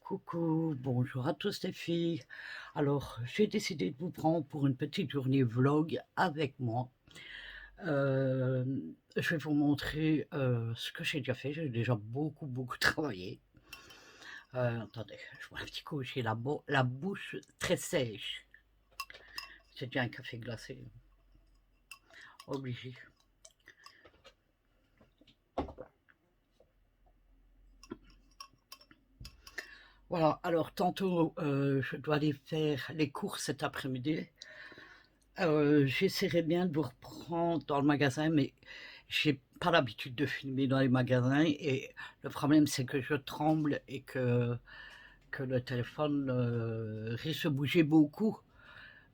Coucou, bonjour à tous les filles. Alors, j'ai décidé de vous prendre pour une petite journée vlog avec moi. Je vais vous montrer ce que j'ai déjà fait. J'ai déjà beaucoup travaillé. Attendez, je vois un petit coup, j'ai la bouche très sèche. C'est déjà un café glacé, obligé. Voilà, alors tantôt, je dois aller faire les courses cet après-midi. J'essaierai bien de vous reprendre dans le magasin, mais j'ai pas l'habitude de filmer dans les magasins et le problème c'est que je tremble et que le téléphone risque de bouger beaucoup.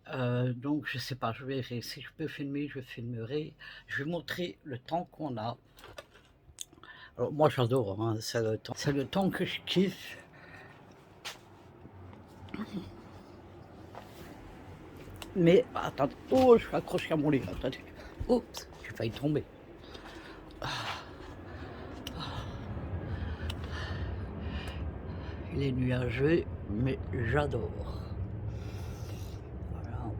Donc je sais pas, je verrai. Si je peux filmer, je filmerai. Je vais montrer le temps qu'on a. Alors moi j'adore, hein, c'est le temps que je kiffe. Mais attendez, oh je suis accroché à mon lit, attendez. Oups, j'ai failli tomber. Il est nuageux, mais j'adore. Voilà.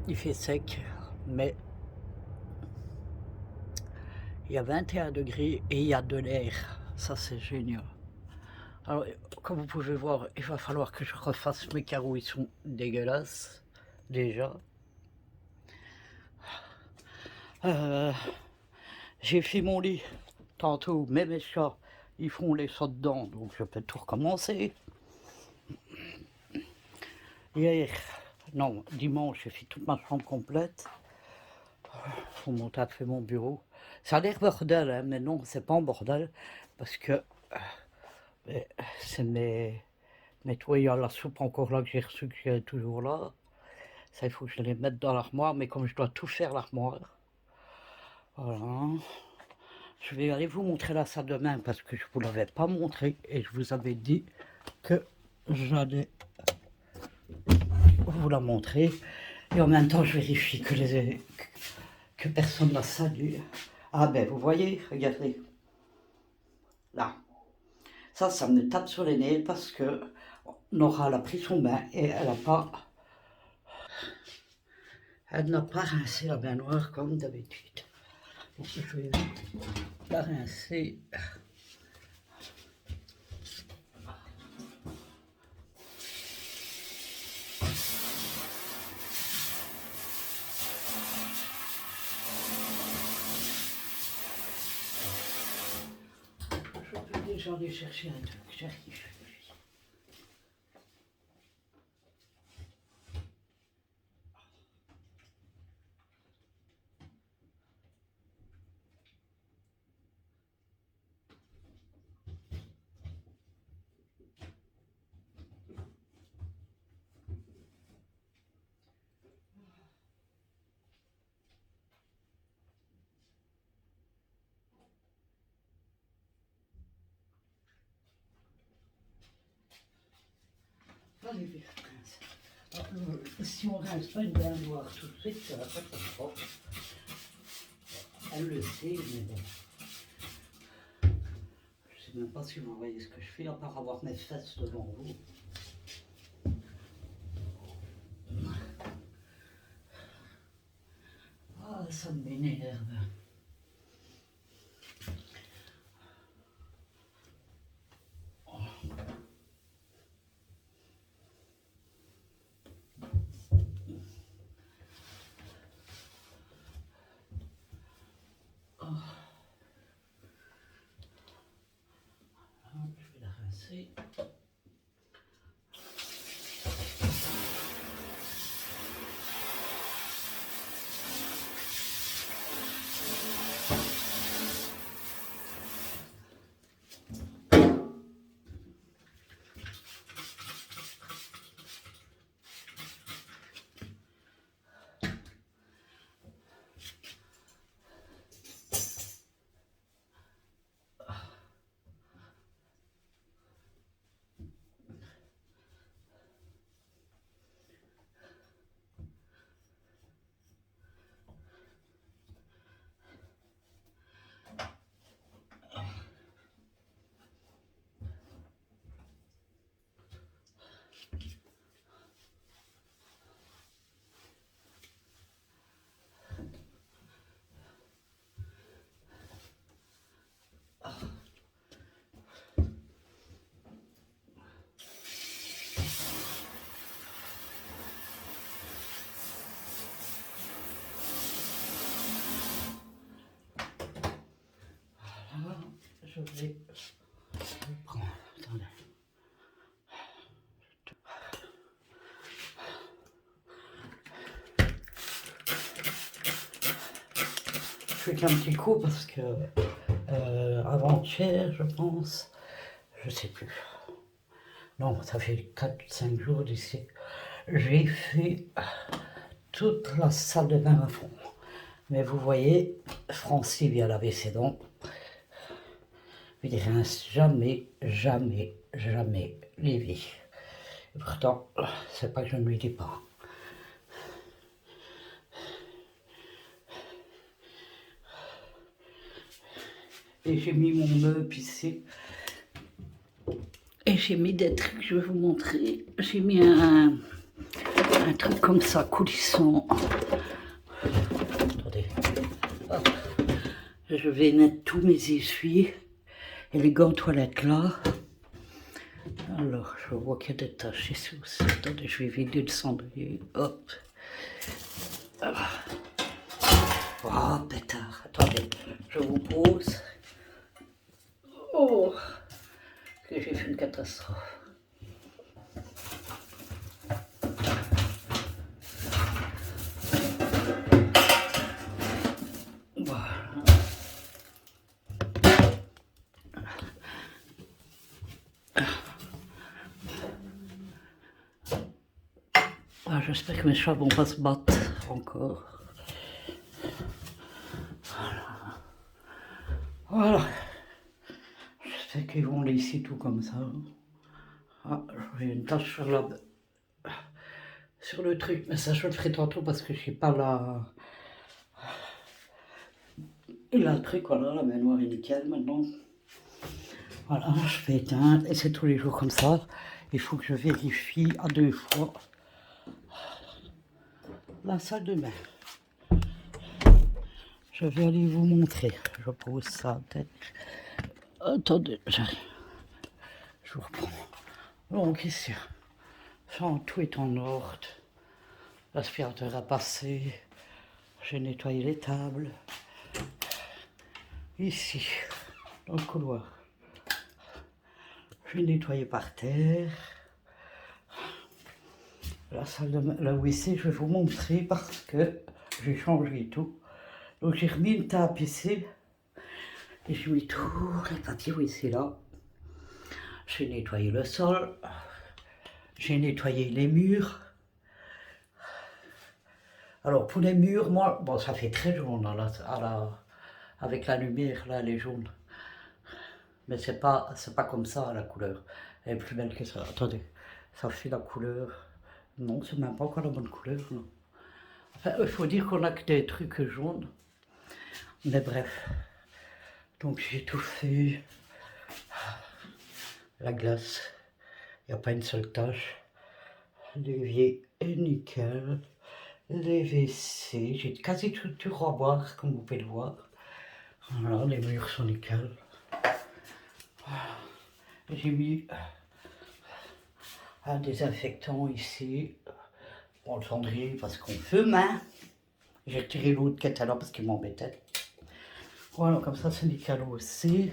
Il fait sec, mais il y a 21 degrés et il y a de l'air. Ça, c'est génial. Alors, comme vous pouvez voir, il va falloir que je refasse mes carreaux. Ils sont dégueulasses, déjà. Euh, j'ai fait mon lit tantôt, mais mes chats, ils font les sauts dedans, donc je peux tout recommencer. Hier, non, dimanche, j'ai fait toute ma chambre complète. Mon tas fait mon bureau. Ça a l'air bordel, hein, mais non, c'est pas un bordel, parce que c'est mes toiles à la soupe encore là que j'ai reçu, que j'ai toujours là. Ça, il faut que je les mette dans l'armoire, mais comme je dois tout faire l'armoire, voilà. Je vais aller vous montrer la salle de bain parce que je vous l'avais pas montré et je vous avais dit que j'allais vous la montrer. Et en même temps, je vérifie que personne la salue. Ah ben, vous voyez, regardez, là. Ça me tape sur les nez parce que Nora a pris son bain et elle n'a pas rincé la baignoire comme d'habitude. Donc je vais la rincer. Je peux déjà aller chercher un truc, j'arrive. Allez vite, rince. Si on rince pas une baignoire tout de suite, ça va pas être propre. Elle le sait, mais bon. Je sais même pas si vous voyez ce que je fais, à part avoir mes fesses devant vous. Ah, ça m'énerve. Je vais la rincer. vais prendre, attendez. Je fais qu'un petit coup parce que avant-hier, je pense, je sais plus. Non, ça fait 4-5 jours d'ici. J'ai fait toute la salle de bain à fond. Mais vous voyez, Francie vient laver ses dents. Il ne rince jamais, jamais, jamais Lévi. Et pourtant, c'est pas que je ne lui dis pas. Et j'ai mis mon meuble ici. Et j'ai mis des trucs, je vais vous montrer. J'ai mis un truc comme ça, coulissant. Attendez. Hop. Je vais mettre tous mes essuies et les gants toilettes là. Alors, je vois qu'il y a des taches ici aussi. Attendez, je vais vider le cendrier. Hop. Oh, pétard. Attendez, je vous pose. Oh, que j'ai fait une catastrophe. Voilà. Ah, j'espère que mes chats vont pas se battre encore. Voilà. J'espère qu'ils vont laisser tout comme ça. Ah, j'ai une tache sur le truc, mais ça je le ferai tantôt parce que je sais pas la truc, voilà, la baignoire est nickel maintenant. Voilà, je vais éteindre et c'est tous les jours comme ça. Il faut que je vérifie à 2 fois la salle de bain. Je vais aller vous montrer. Je pose ça peut-être. Attendez, j'arrive. Je vous reprends. Donc ici, tout est en ordre. L'aspirateur a passé. J'ai nettoyé les tables. Ici, dans le couloir, j'ai nettoyé par terre. La salle de la WC, je vais vous montrer parce que j'ai changé tout. Donc j'ai remis une table ici. Et j'ai mis tous les papiers WC là. J'ai nettoyé le sol. J'ai nettoyé les murs. Alors pour les murs, moi, bon ça fait très jaune avec la lumière là, elle est jaune. Mais c'est pas comme ça la couleur. Elle est plus belle que ça. Attendez, ça fait la couleur. Non, c'est même pas encore la bonne couleur. Non. Enfin, il faut dire qu'on a que des trucs jaunes. Mais bref. Donc j'ai tout fait. La glace, il n'y a pas une seule tache. L'évier est nickel. Les WC, j'ai quasi tout du revoir, comme vous pouvez le voir. Voilà, les murs sont nickel. J'ai mis un désinfectant ici. Bon, le cendrier parce qu'on fume, hein. J'ai retiré l'autre qui était là parce qu'il m'embêtait. Voilà, comme ça c'est nickel aussi.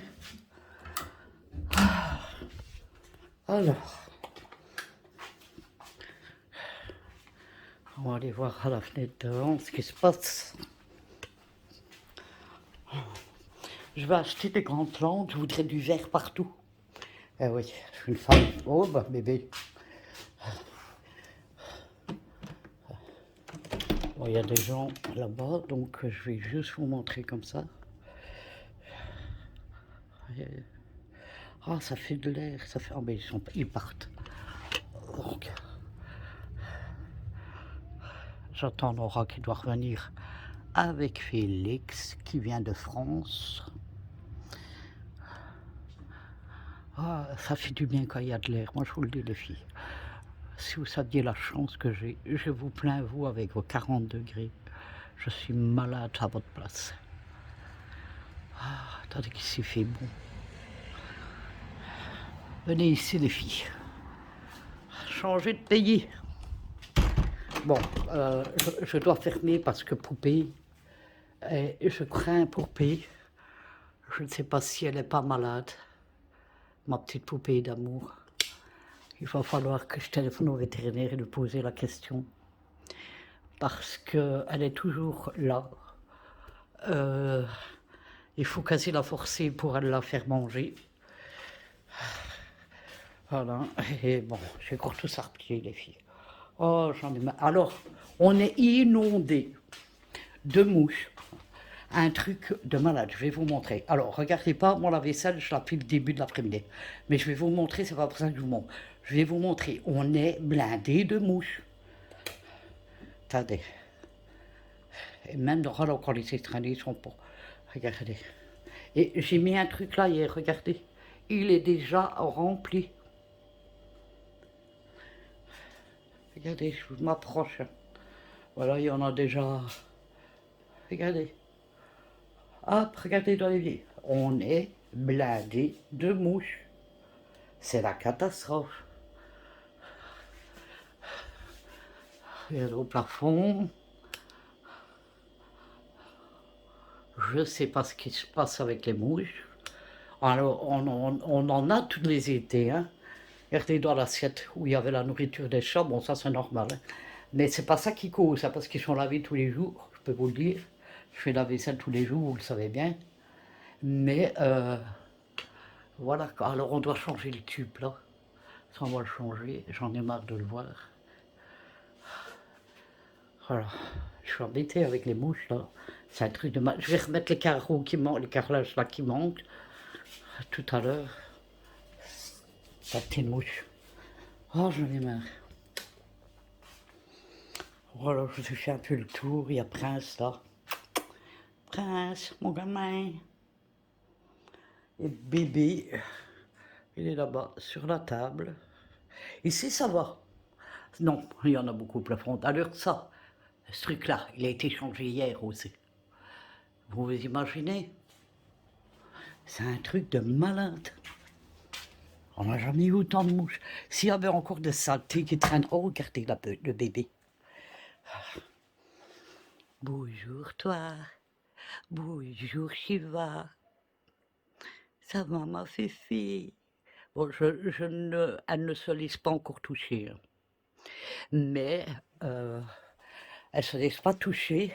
Alors, on va aller voir à la fenêtre devant ce qui se passe. Je vais acheter des grandes plantes, je voudrais du vert partout. Eh oui, je suis une femme. Oh bah bébé. Bon, il y a des gens là-bas, donc je vais juste vous montrer comme ça. Ah, ça fait de l'air, ça fait... Ah ben ils partent. Donc, j'attends Nora qui doit revenir avec Félix qui vient de France. Ah, ça fait du bien quand il y a de l'air, moi je vous le dis les filles. Si vous saviez la chance que j'ai, je vous plains vous avec vos 40 degrés. Je suis malade à votre place. Ah, attendez qu'ici fait bon. Venez ici les filles. Changez de pays. Bon, je dois fermer parce que Poupée, et je crains Poupée. Je ne sais pas si elle n'est pas malade, ma petite poupée d'amour. Il va falloir que je téléphone au vétérinaire et lui poser la question. Parce qu'elle est toujours là. Il faut quasi la forcer pour aller la faire manger. Voilà, et bon, j'ai encore tout ça replié, les filles. Oh, j'en ai marre. Alors, on est inondé de mouches. Un truc de malade, je vais vous montrer. Alors, regardez pas, moi la vaisselle, je la fais le début de l'après-midi. Mais je vais vous montrer, c'est pas pour ça que je vous montre. Je vais vous montrer, on est blindé de mouches. Attendez. Et même dans quand les étrangers sont pas. Regardez. Et j'ai mis un truc là hier, regardez. Il est déjà rempli. Regardez, je m'approche. Voilà, il y en a déjà. Regardez. Hop, regardez dans les lits. On est blindé de mouches. C'est la catastrophe. Regardez au plafond. Je ne sais pas ce qui se passe avec les mouches. Alors, on en a tous les étés. Hein. Regardez dans l'assiette où il y avait la nourriture des chats. Bon, ça c'est normal. Hein. Mais c'est pas ça qui cause, hein, parce qu'ils sont lavés tous les jours, je peux vous le dire. Je fais la vaisselle tous les jours, vous le savez bien. Mais voilà, alors on doit changer le tube là. Ça, on va le changer, j'en ai marre de le voir. Voilà, je suis embêté avec les mouches là. C'est un truc de mal. Je vais remettre les carreaux qui manquent, les carrelages là qui manquent. Tout à l'heure. La petite mouche. Oh, j'en ai marre. Voilà, je fais un peu le tour. Il y a Prince là. Prince, mon gamin. Et bébé, il est là-bas, sur la table. Ici, ça va. Non, il y en a beaucoup au plafond. Alors ça, ce truc-là, il a été changé hier aussi. Vous vous imaginez? C'est un truc de malade. On n'a jamais eu autant de mouches. S'il y avait encore des saletés qui traînent... Oh, regardez le bébé. Bonjour toi. Bonjour Shiva. Ça va ma fifi. Bon, elle ne se laisse pas encore toucher. Hein. Mais elle ne se laisse pas toucher.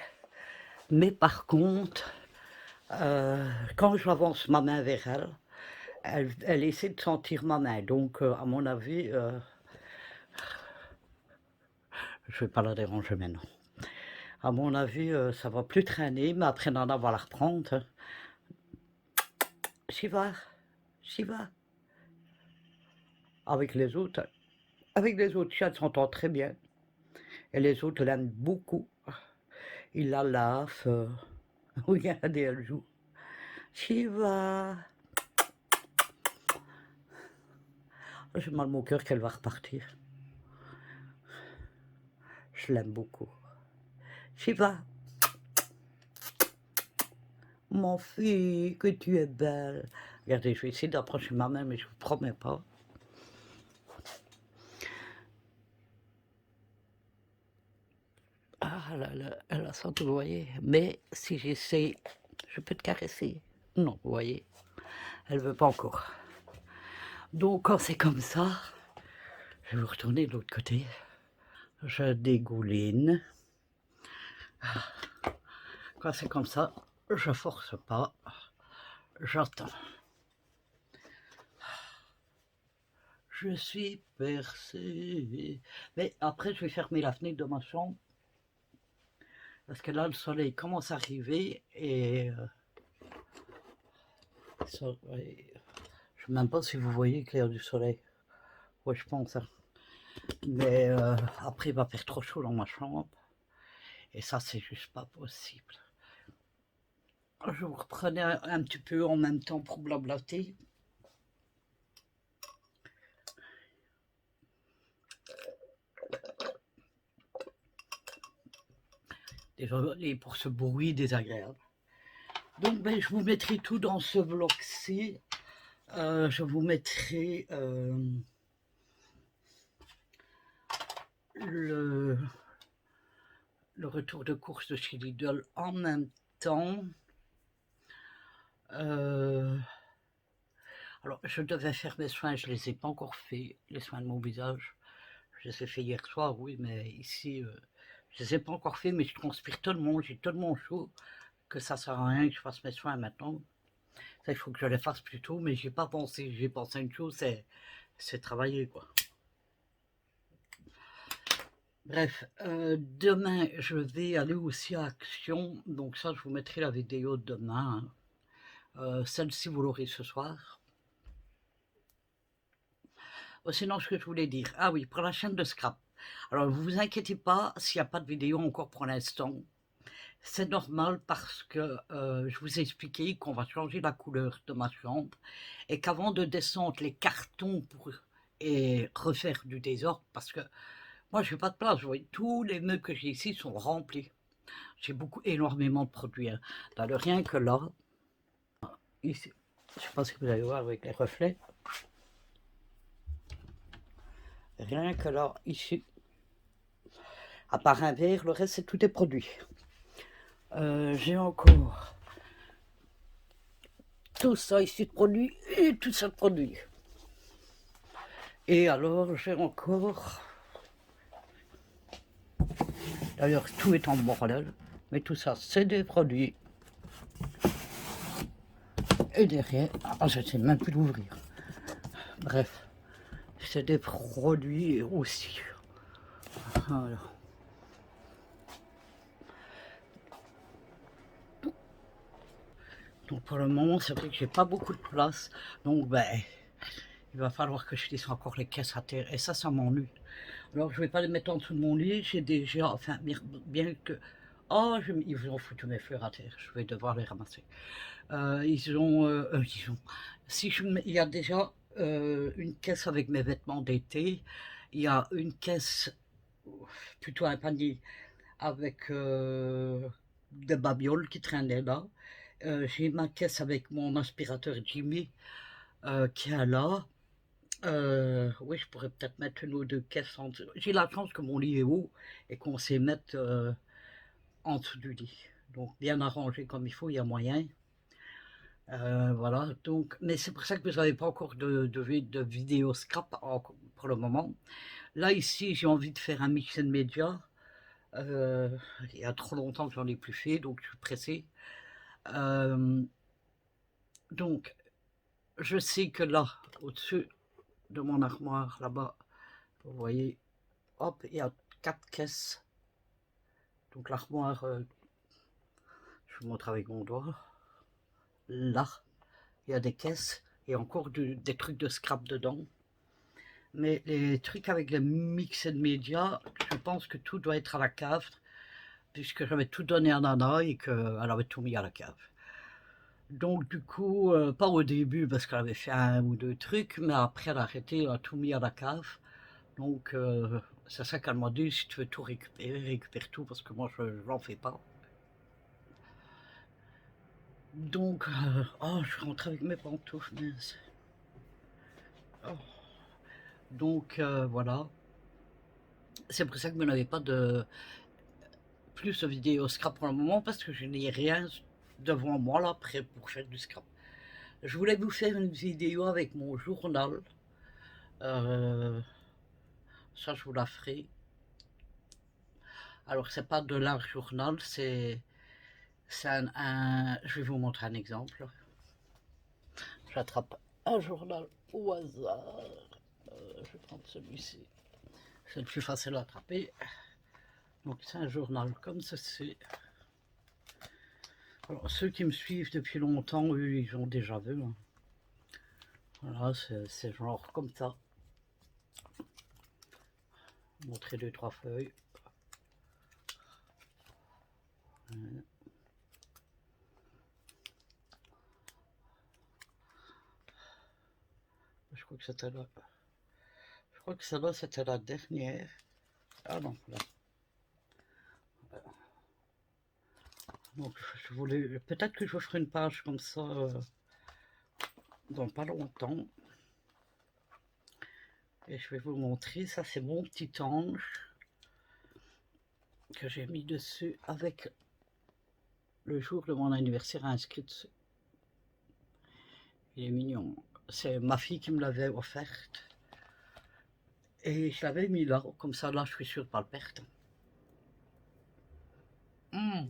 Mais par contre, quand j'avance ma main vers elle essaie de sentir ma main. Donc, à mon avis, je ne vais pas la déranger maintenant. À mon avis, ça va plus traîner, mais après, on va la reprendre. Hein. Shiva, Shiva. Avec les autres chiens, elle s'entend très bien. Et les autres l'aiment beaucoup. Ils la lavent. Regardez, elle joue. Shiva. J'ai mal au cœur qu'elle va repartir. Je l'aime beaucoup. Shiva. Mon fille, que tu es belle. Regardez, je vais essayer d'approcher ma main, mais je ne vous promets pas. Ah là là, elle a ça, vous voyez. Mais si j'essaie, je peux te caresser. Non, vous voyez, elle ne veut pas encore. Donc quand c'est comme ça, je vais vous retourner de l'autre côté. Je dégouline. Quand c'est comme ça, je force pas. J'attends. Je suis percé. Mais après, je vais fermer la fenêtre de ma chambre. Parce que là, le soleil commence à arriver et... je ne sais même pas si vous voyez qu'il y a du soleil. Ouais, je pense. Hein. Mais après, il va faire trop chaud dans ma chambre. Et ça, c'est juste pas possible. Je vous reprenais un petit peu en même temps pour blablater. Désolé pour ce bruit désagréable. Donc, ben, je vous mettrai tout dans ce vlog-ci. Je vous mettrai le retour de course de chez Lidl en même temps. Euh, alors, je devais faire mes soins, je les ai pas encore faits, les soins de mon visage. Je les ai faits hier soir, oui, mais ici, je les ai pas encore faits, mais je transpire tellement, j'ai tellement chaud que ça sert à rien que je fasse mes soins maintenant. Ça, il faut que je les fasse plus tôt, mais j'ai pas pensé. J'ai pensé à une chose, c'est travailler, quoi. Bref, demain, je vais aller aussi à Action. Donc ça, je vous mettrai la vidéo demain, hein. Celle-ci, vous l'aurez ce soir. Sinon, ce que je voulais dire, ah oui, pour la chaîne de Scrap. Alors, ne vous inquiétez pas s'il n'y a pas de vidéo encore pour l'instant. C'est normal parce que je vous ai expliqué qu'on va changer la couleur de ma chambre et qu'avant de descendre les cartons et refaire du désordre, parce que moi, je n'ai pas de place, vous voyez, tous les meubles que j'ai ici sont remplis. J'ai énormément de produits, hein. D'ailleurs, rien que là, ici, je ne sais pas si vous allez voir avec les reflets, rien que là, ici, à part un verre, le reste, c'est tout des produits. J'ai encore tout ça ici de produits et tout ça de produits. Et alors, j'ai encore... D'ailleurs, tout est en bordel, mais tout ça, c'est des produits. Et derrière, je ne sais même plus l'ouvrir. Bref, c'est des produits aussi. Voilà. Donc pour le moment, c'est vrai que j'ai pas beaucoup de place. Donc ben, il va falloir que je laisse encore les caisses à terre. Et ça m'ennuie. Alors je vais pas les mettre en dessous de mon lit. J'ai déjà, enfin, bien que... Oh, ils ont foutu mes fleurs à terre. Je vais devoir les ramasser. Ils ont... Si il y a déjà une caisse avec mes vêtements d'été. Il y a une caisse, plutôt un panier, avec des babioles qui traînaient là. J'ai ma caisse avec mon aspirateur Jimmy qui est là. Oui, je pourrais peut-être mettre une ou deux caisses en dessous. J'ai la chance que mon lit est haut et qu'on sait mettre en dessous du lit. Donc bien arrangé comme il faut, il y a moyen. Voilà, donc, mais c'est pour ça que vous n'avez pas encore de vidéo scrap pour le moment. Là, ici, j'ai envie de faire un mix and media. Il y a trop longtemps que j'en ai plus fait, donc je suis pressé. Euh, donc, je sais que là, au-dessus de mon armoire, là-bas, vous voyez, hop, il y a 4 caisses. Donc l'armoire, je vous montre avec mon doigt. Là, il y a des caisses et encore des trucs de scrap dedans. Mais les trucs avec les mix and media, je pense que tout doit être à la cave, puisque j'avais tout donné à Nana et qu'elle avait tout mis à la cave. Donc du coup, pas au début parce qu'elle avait fait un ou deux trucs, mais après elle a arrêté, elle a tout mis à la cave. Donc c'est ça qu'elle m'a dit, si tu veux tout récupérer, récupère tout parce que moi je n'en fais pas. Donc, oh, je rentre avec mes pantoufles, mince. Oh. Donc voilà, c'est pour ça que vous n'avez pas de plus de vidéos scrap pour le moment parce que je n'ai rien devant moi là prêt pour faire du scrap. Je voulais vous faire une vidéo avec mon journal. Euh, Ça, je vous la ferai. Alors, c'est pas de l'art journal, c'est je vais vous montrer un exemple. J'attrape un journal au hasard. Je vais prendre celui-ci. C'est le plus facile à attraper. Donc, c'est un journal comme ceci. Alors, ceux qui me suivent depuis longtemps, eux, ils ont déjà vu, hein. Voilà, c'est genre comme ça. Montrer 2-3 feuilles. Je crois que c'était là. Je crois que celle-là, c'était la dernière. Ah non, là. Donc, je voulais. Peut-être que je vous ferai une page comme ça dans pas longtemps. Et je vais vous montrer. Ça, c'est mon petit ange que j'ai mis dessus avec le jour de mon anniversaire inscrit dessus. Il est mignon. C'est ma fille qui me l'avait offerte. Et je l'avais mis là, comme ça, là, je suis sûre de pas le perdre.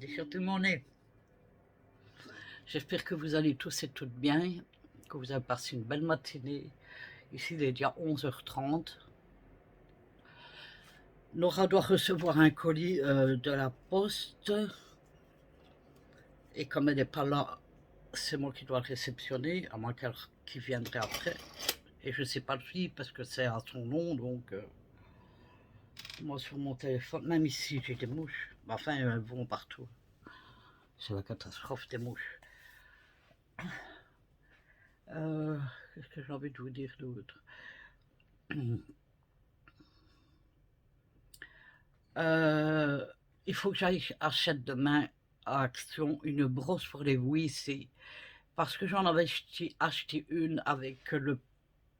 C'est surtout mon nez. J'espère que vous allez tous et toutes bien, que vous avez passé une belle matinée. Ici, il est déjà 11h30. Nora doit recevoir un colis de la poste. Et comme elle n'est pas là, c'est moi qui dois le réceptionner, à moins qu'il viendrait après. Et je ne sais pas le suivre parce que c'est à son nom, donc moi sur mon téléphone, même ici j'ai des mouches. Enfin, elles vont partout. C'est la catastrophe des mouches. Qu'est-ce que j'ai envie de vous dire d'autre? Il faut que j'aille acheter demain à Action une brosse pour les WC. Parce que j'en avais acheté une avec le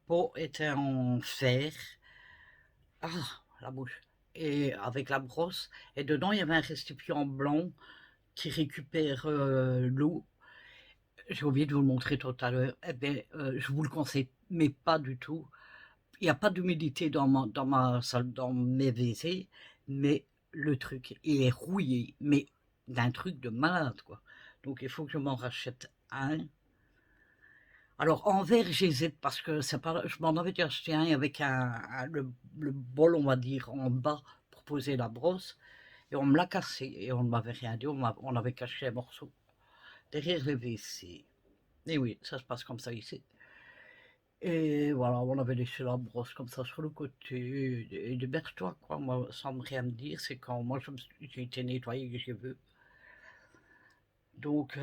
pot était en fer. Ah, la bouche. Et avec la brosse. Et dedans, il y avait un récipient blanc qui récupère l'eau. J'ai oublié de vous le montrer tout à l'heure. Eh bien, je vous le conseille, mais pas du tout. Il n'y a pas d'humidité dans ma salle, dans mes WC, mais le truc, il est rouillé, mais d'un truc de malade, quoi. Donc, il faut que je m'en rachète un. Alors, en verre, j'hésite parce que c'est pas, je m'en avais déjà acheté un avec le bol, on va dire, en bas pour poser la brosse. Et on me l'a cassé et on ne m'avait rien dit, on avait caché un morceau derrière le WC. Et oui, ça se passe comme ça ici. Et voilà, on avait laissé la brosse comme ça sur le côté. Et déberge-toi, quoi. Moi, sans rien me dire, c'est quand moi j'ai été nettoyé que j'ai vu. Donc,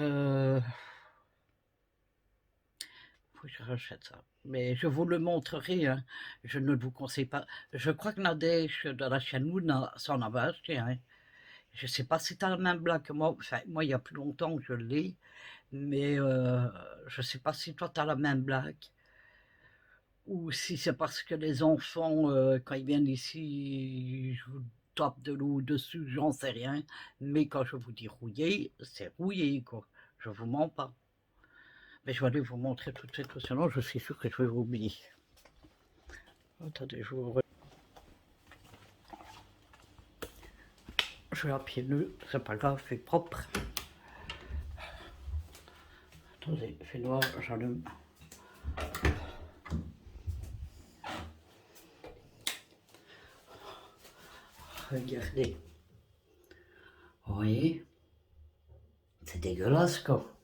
faut que je rachète ça. Mais je vous le montrerai, hein. Je ne vous conseille pas. Je crois que Nadège de la chaîne Mouna s'en avait acheté, hein. Je ne sais pas si tu as la même blague que moi. Enfin, moi, il y a plus longtemps que je l'ai. Mais je ne sais pas si toi, tu as la même blague. Ou si c'est parce que les enfants, quand ils viennent ici, je vous tape de l'eau dessus, j'en sais rien. Mais quand je vous dis rouillé, c'est rouillé, quoi. Je vous mens pas. Mais je vais aller vous montrer tout de suite, sinon je suis sûr que je vais vous oublier. Attendez, je vais à pieds nus, c'est pas grave, c'est propre. Attendez, il fait noir, j'allume. Regardez. Vous voyez? C'est dégueulasse, quoi.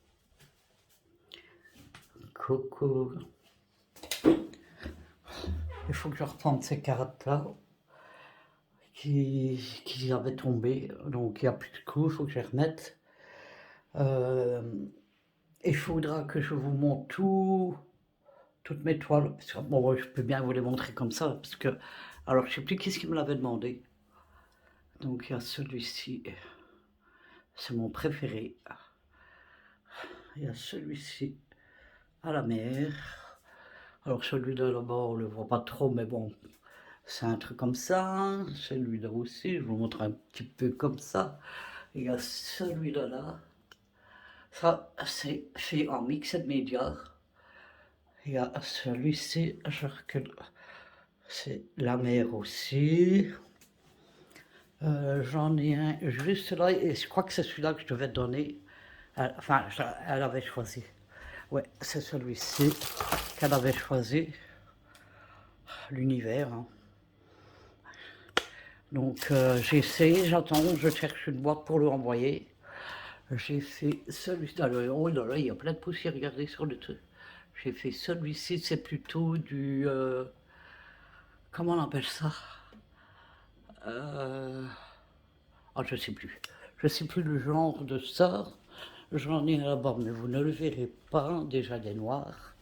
Coucou. Il faut que je reprenne ces cartes-là qui avaient tombé. Donc il n'y a plus de coups, il faut que je les remette. Il faudra que je vous montre toutes mes toiles. Parce que, bon, je peux bien vous les montrer comme ça. Parce que, alors, je ne sais plus qu'est-ce qui me l'avait demandé. Donc il y a celui-ci. C'est mon préféré. Il y a celui-ci à la mer. Alors celui-là là-bas, on le voit pas trop, mais bon, c'est un truc comme ça. Celui-là aussi, je vous montre un petit peu comme ça. Il y a celui-là là. Ça, c'est fait en mixed media. Il y a celui-ci, je recule. C'est la mer aussi. J'en ai un juste là, et je crois que c'est celui-là que je devais donner. Enfin, elle avait choisi. Ouais, c'est celui-ci qu'elle avait choisi. L'univers, hein. Donc j'essaie, j'attends, je cherche une boîte pour le renvoyer. J'ai fait celui-là, oh là là, il y a plein de poussière, regardez sur le truc. J'ai fait celui-ci, c'est plutôt du... comment on appelle ça? Ah, je sais plus. Je sais plus le genre de ça. J'en ai là-bas, mais vous ne le verrez pas, déjà des noirs.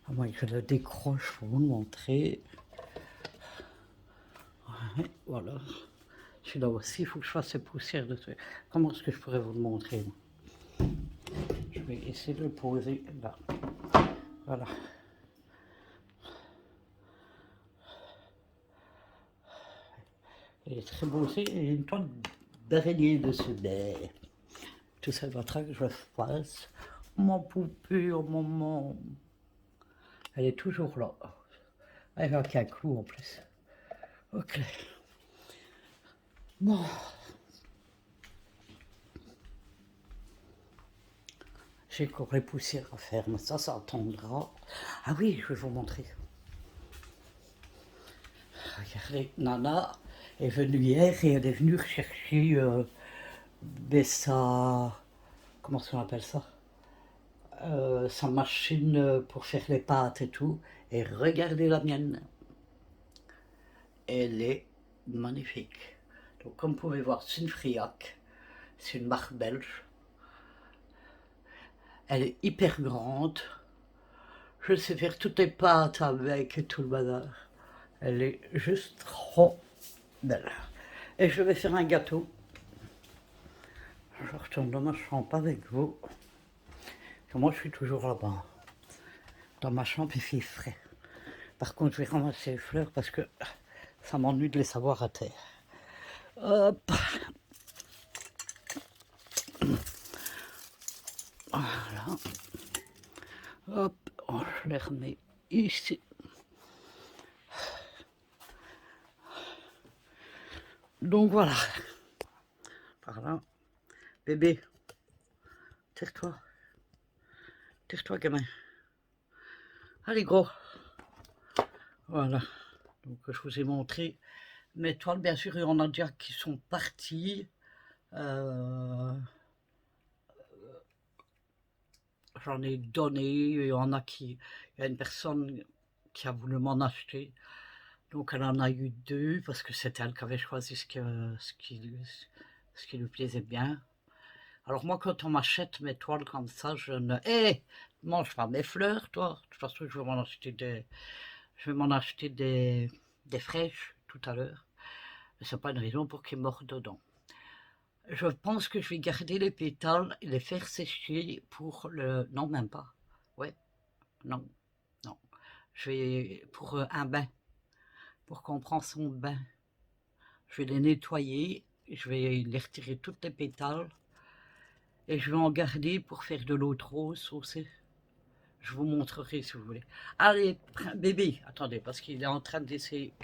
À moins que je le décroche pour vous le montrer. Ouais, voilà. Celui-là aussi, il faut que je fasse ces poussières de trucs. Comment est-ce que je pourrais vous le montrer? Je vais essayer de le poser là. Voilà. Il est très beau aussi. Il y a une toile d'araignée dessus. tout ça voudra que je le fasse. Mon poupée, oh maman. Elle est toujours là. Elle a qu'un clou en plus. Ok. Bon. J'ai encore les poussières à faire, mais ça attendra. Ah oui, je vais vous montrer. Regardez, Nana est venue hier et elle est venue chercher sa... Comment on appelle ça, sa machine pour faire les pâtes et tout. Et regardez la mienne. Elle est magnifique. Donc comme vous pouvez voir, c'est une Friac. C'est une marque belge. Elle est hyper grande. Je sais faire toutes les pâtes avec et tout le bazar. Elle est juste trop belle. Et je vais faire un gâteau. Je retourne dans ma chambre avec vous. Moi, je suis toujours là-bas. Dans ma chambre, il fait frais. Par contre, je vais ramasser les fleurs parce que ça m'ennuie de les savoir à terre. Hop. Voilà. Hop. Oh, je les remets ici. Donc voilà. Par là. Bébé. Tire-toi. Tire-toi, gamin. Allez, gros. Voilà. Donc, je vous ai montré mes toiles. Bien sûr, il y en a déjà qui sont parties. J'en ai donné. Il y en a qui... Il y a une personne qui a voulu m'en acheter. Donc, elle en a eu 2 parce que c'était elle qui avait choisi ce qui lui plaisait bien. Alors moi, quand on m'achète mes toiles comme ça, je ne... Hé, mange pas mes fleurs, toi. De toute façon, je vais m'en acheter des fraîches tout à l'heure. Mais c'est pas une raison pour qu'ils mordent dedans. Je pense que je vais garder les pétales et les faire sécher pour le... Non, même pas. Ouais, non, non. Je vais... Pour un bain. Pour qu'on prenne son bain. Je vais les nettoyer. Je vais les retirer toutes les pétales. Et je vais en garder pour faire de l'eau de rose aussi. Je vous montrerai si vous voulez. Allez, bébé, attendez, parce qu'il est en train d'essayer.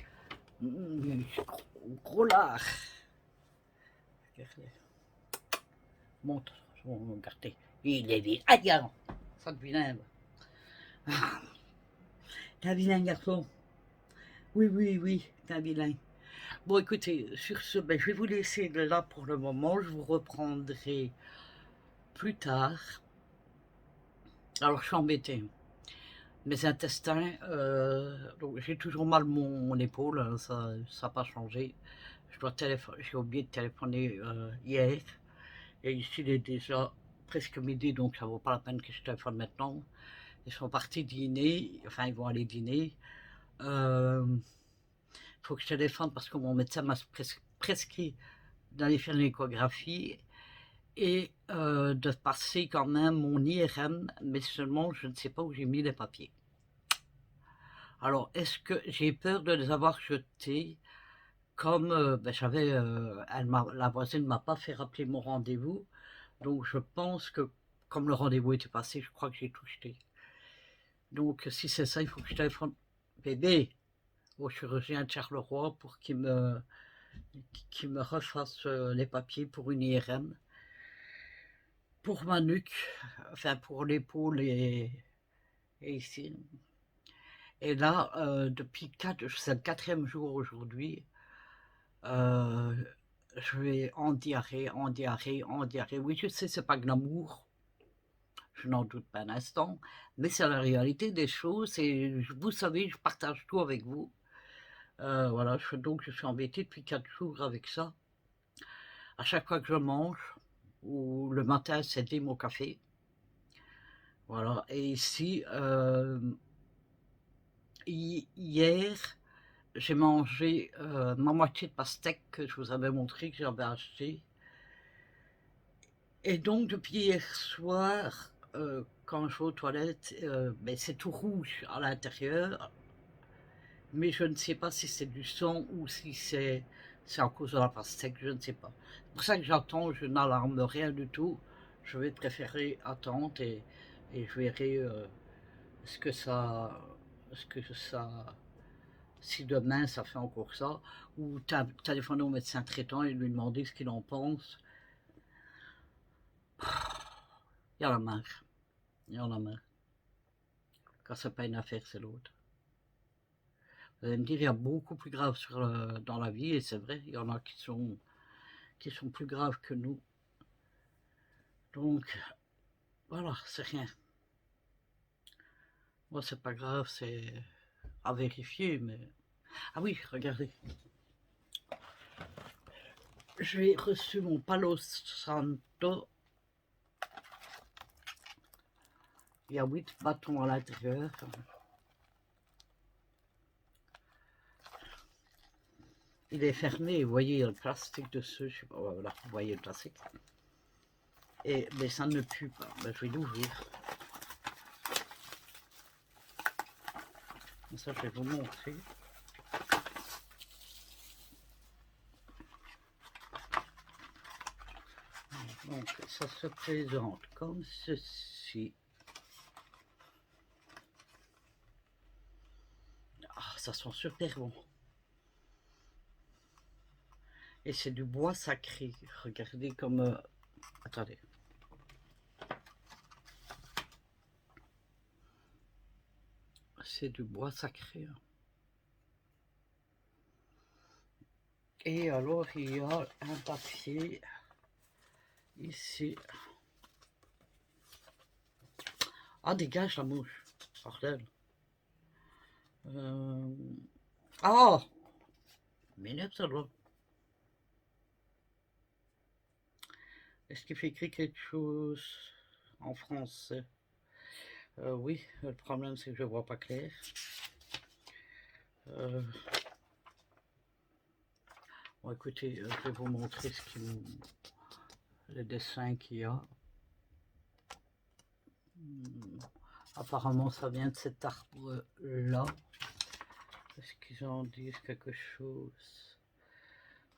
Gros lard. Regardez. Montre, je vais vous regarder. Il est vilain. Ah, tiens, ça devient vilain. Ah, t'es un vilain garçon. Oui, oui, oui, t'es un vilain. Bon, écoutez, sur ce, ben, je vais vous laisser là pour le moment. Je vous reprendrai plus tard. Alors, je suis embêtée. Mes intestins, j'ai toujours mal mon épaule, hein, ça n'a pas changé. J'ai oublié de téléphoner hier, et ici il est déjà presque midi, donc ça vaut pas la peine que je téléphone maintenant. Ils sont partis dîner, enfin ils vont aller dîner. Faut que je téléphone parce que mon médecin m'a prescrit d'aller faire une échographie et de passer quand même mon IRM, mais seulement je ne sais pas où j'ai mis les papiers. Alors, est-ce que j'ai peur de les avoir jetés comme ben, la voisine ne m'a pas fait rappeler mon rendez-vous, donc je pense que comme le rendez-vous était passé, je crois que j'ai tout jeté. Donc si c'est ça, il faut que je téléphone bébé au chirurgien de Charleroi pour qu'il me refasse les papiers pour une IRM, pour ma nuque, enfin pour l'épaule et ici. Et là, depuis c'est le 4e jour aujourd'hui, je vais en diarrhée, en diarrhée, en diarrhée. Oui, je sais, c'est pas glamour, je n'en doute pas un instant, mais c'est la réalité des choses et vous savez, je partage tout avec vous. Voilà, donc je suis embêtée depuis 4 jours avec ça. À chaque fois que je mange, ou le matin, c'est mon café. Voilà, et ici, hier, j'ai mangé ma moitié de pastèque que je vous avais montré, que j'avais acheté. Et donc, depuis hier soir, quand je vais aux toilettes, ben, c'est tout rouge à l'intérieur. Mais je ne sais pas si c'est du sang ou si c'est à cause de la pastèque, je ne sais pas. C'est pour ça que j'attends, je n'alarme rien du tout. je vais préférer attendre et je verrai ce que ça, ce que ça, si demain ça fait encore ça, ou téléphoner au médecin traitant et lui demander ce qu'il en pense. Il y en a marre, il y en a marre. Quand c'est pas une affaire, c'est l'autre. Vous allez me dire, il y a beaucoup plus grave dans la vie, et c'est vrai, il y en a qui sont plus graves que nous. Donc, voilà, c'est rien. Moi, c'est pas grave, c'est à vérifier, mais... Ah oui, regardez. J'ai reçu mon Palo Santo. Il y a 8 bâtons à l'intérieur. Il est fermé, vous voyez, il y a le plastique dessus. Je sais pas, voilà, vous voyez le plastique. Mais ça ne pue pas. Ben, je vais l'ouvrir. Ça, je vais vous montrer. Donc, ça se présente comme ceci. Ah, ça sent super bon. Et c'est du bois sacré. Regardez comme... Attendez. C'est du bois sacré. Et alors, il y a un papier ici. Ah, dégage la mouche. Bordel. Ah, m'énerve ça là. Est-ce qu'il fait écrit quelque chose en français? Oui, le problème c'est que je vois pas clair. Bon, écoutez, je vais vous montrer le dessin qu'il y a. Apparemment, ça vient de cet arbre-là. Est-ce qu'ils en disent quelque chose?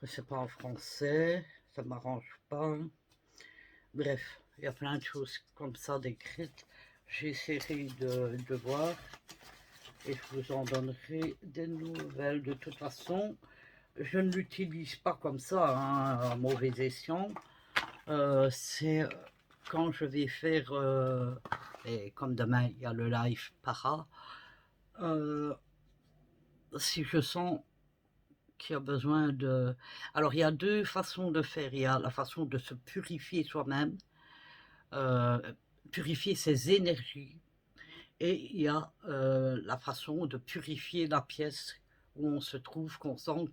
Je sais pas en français, ça m'arrange pas. Bref, il y a plein de choses comme ça décrites. J'essaierai de voir et je vous en donnerai des nouvelles. De toute façon, je ne l'utilise pas comme ça, hein, à mauvais escient. C'est quand je vais faire, et comme demain il y a le live para, si je sens qu'il y a besoin de... Alors il y a deux façons de faire. Il y a la façon de se purifier soi-même, purifier ses énergies, et il y a la façon de purifier la pièce où on se trouve, qu'on sent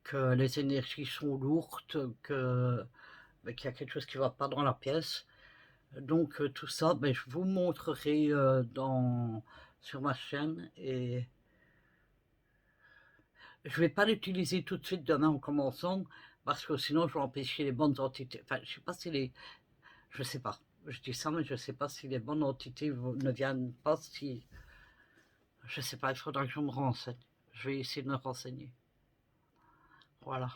que les énergies sont lourdes, qu'il y a quelque chose qui ne va pas dans la pièce. Donc tout ça, je vous montrerai sur ma chaîne, et je ne vais pas l'utiliser tout de suite demain en commençant, parce que sinon je vais empêcher les bonnes entités. Enfin, je sais pas si je sais pas. Je dis ça, mais je ne sais pas si les bonnes entités ne viennent pas. Si, je sais pas. Il faudra que je me renseigne. Je vais essayer de me renseigner. Voilà.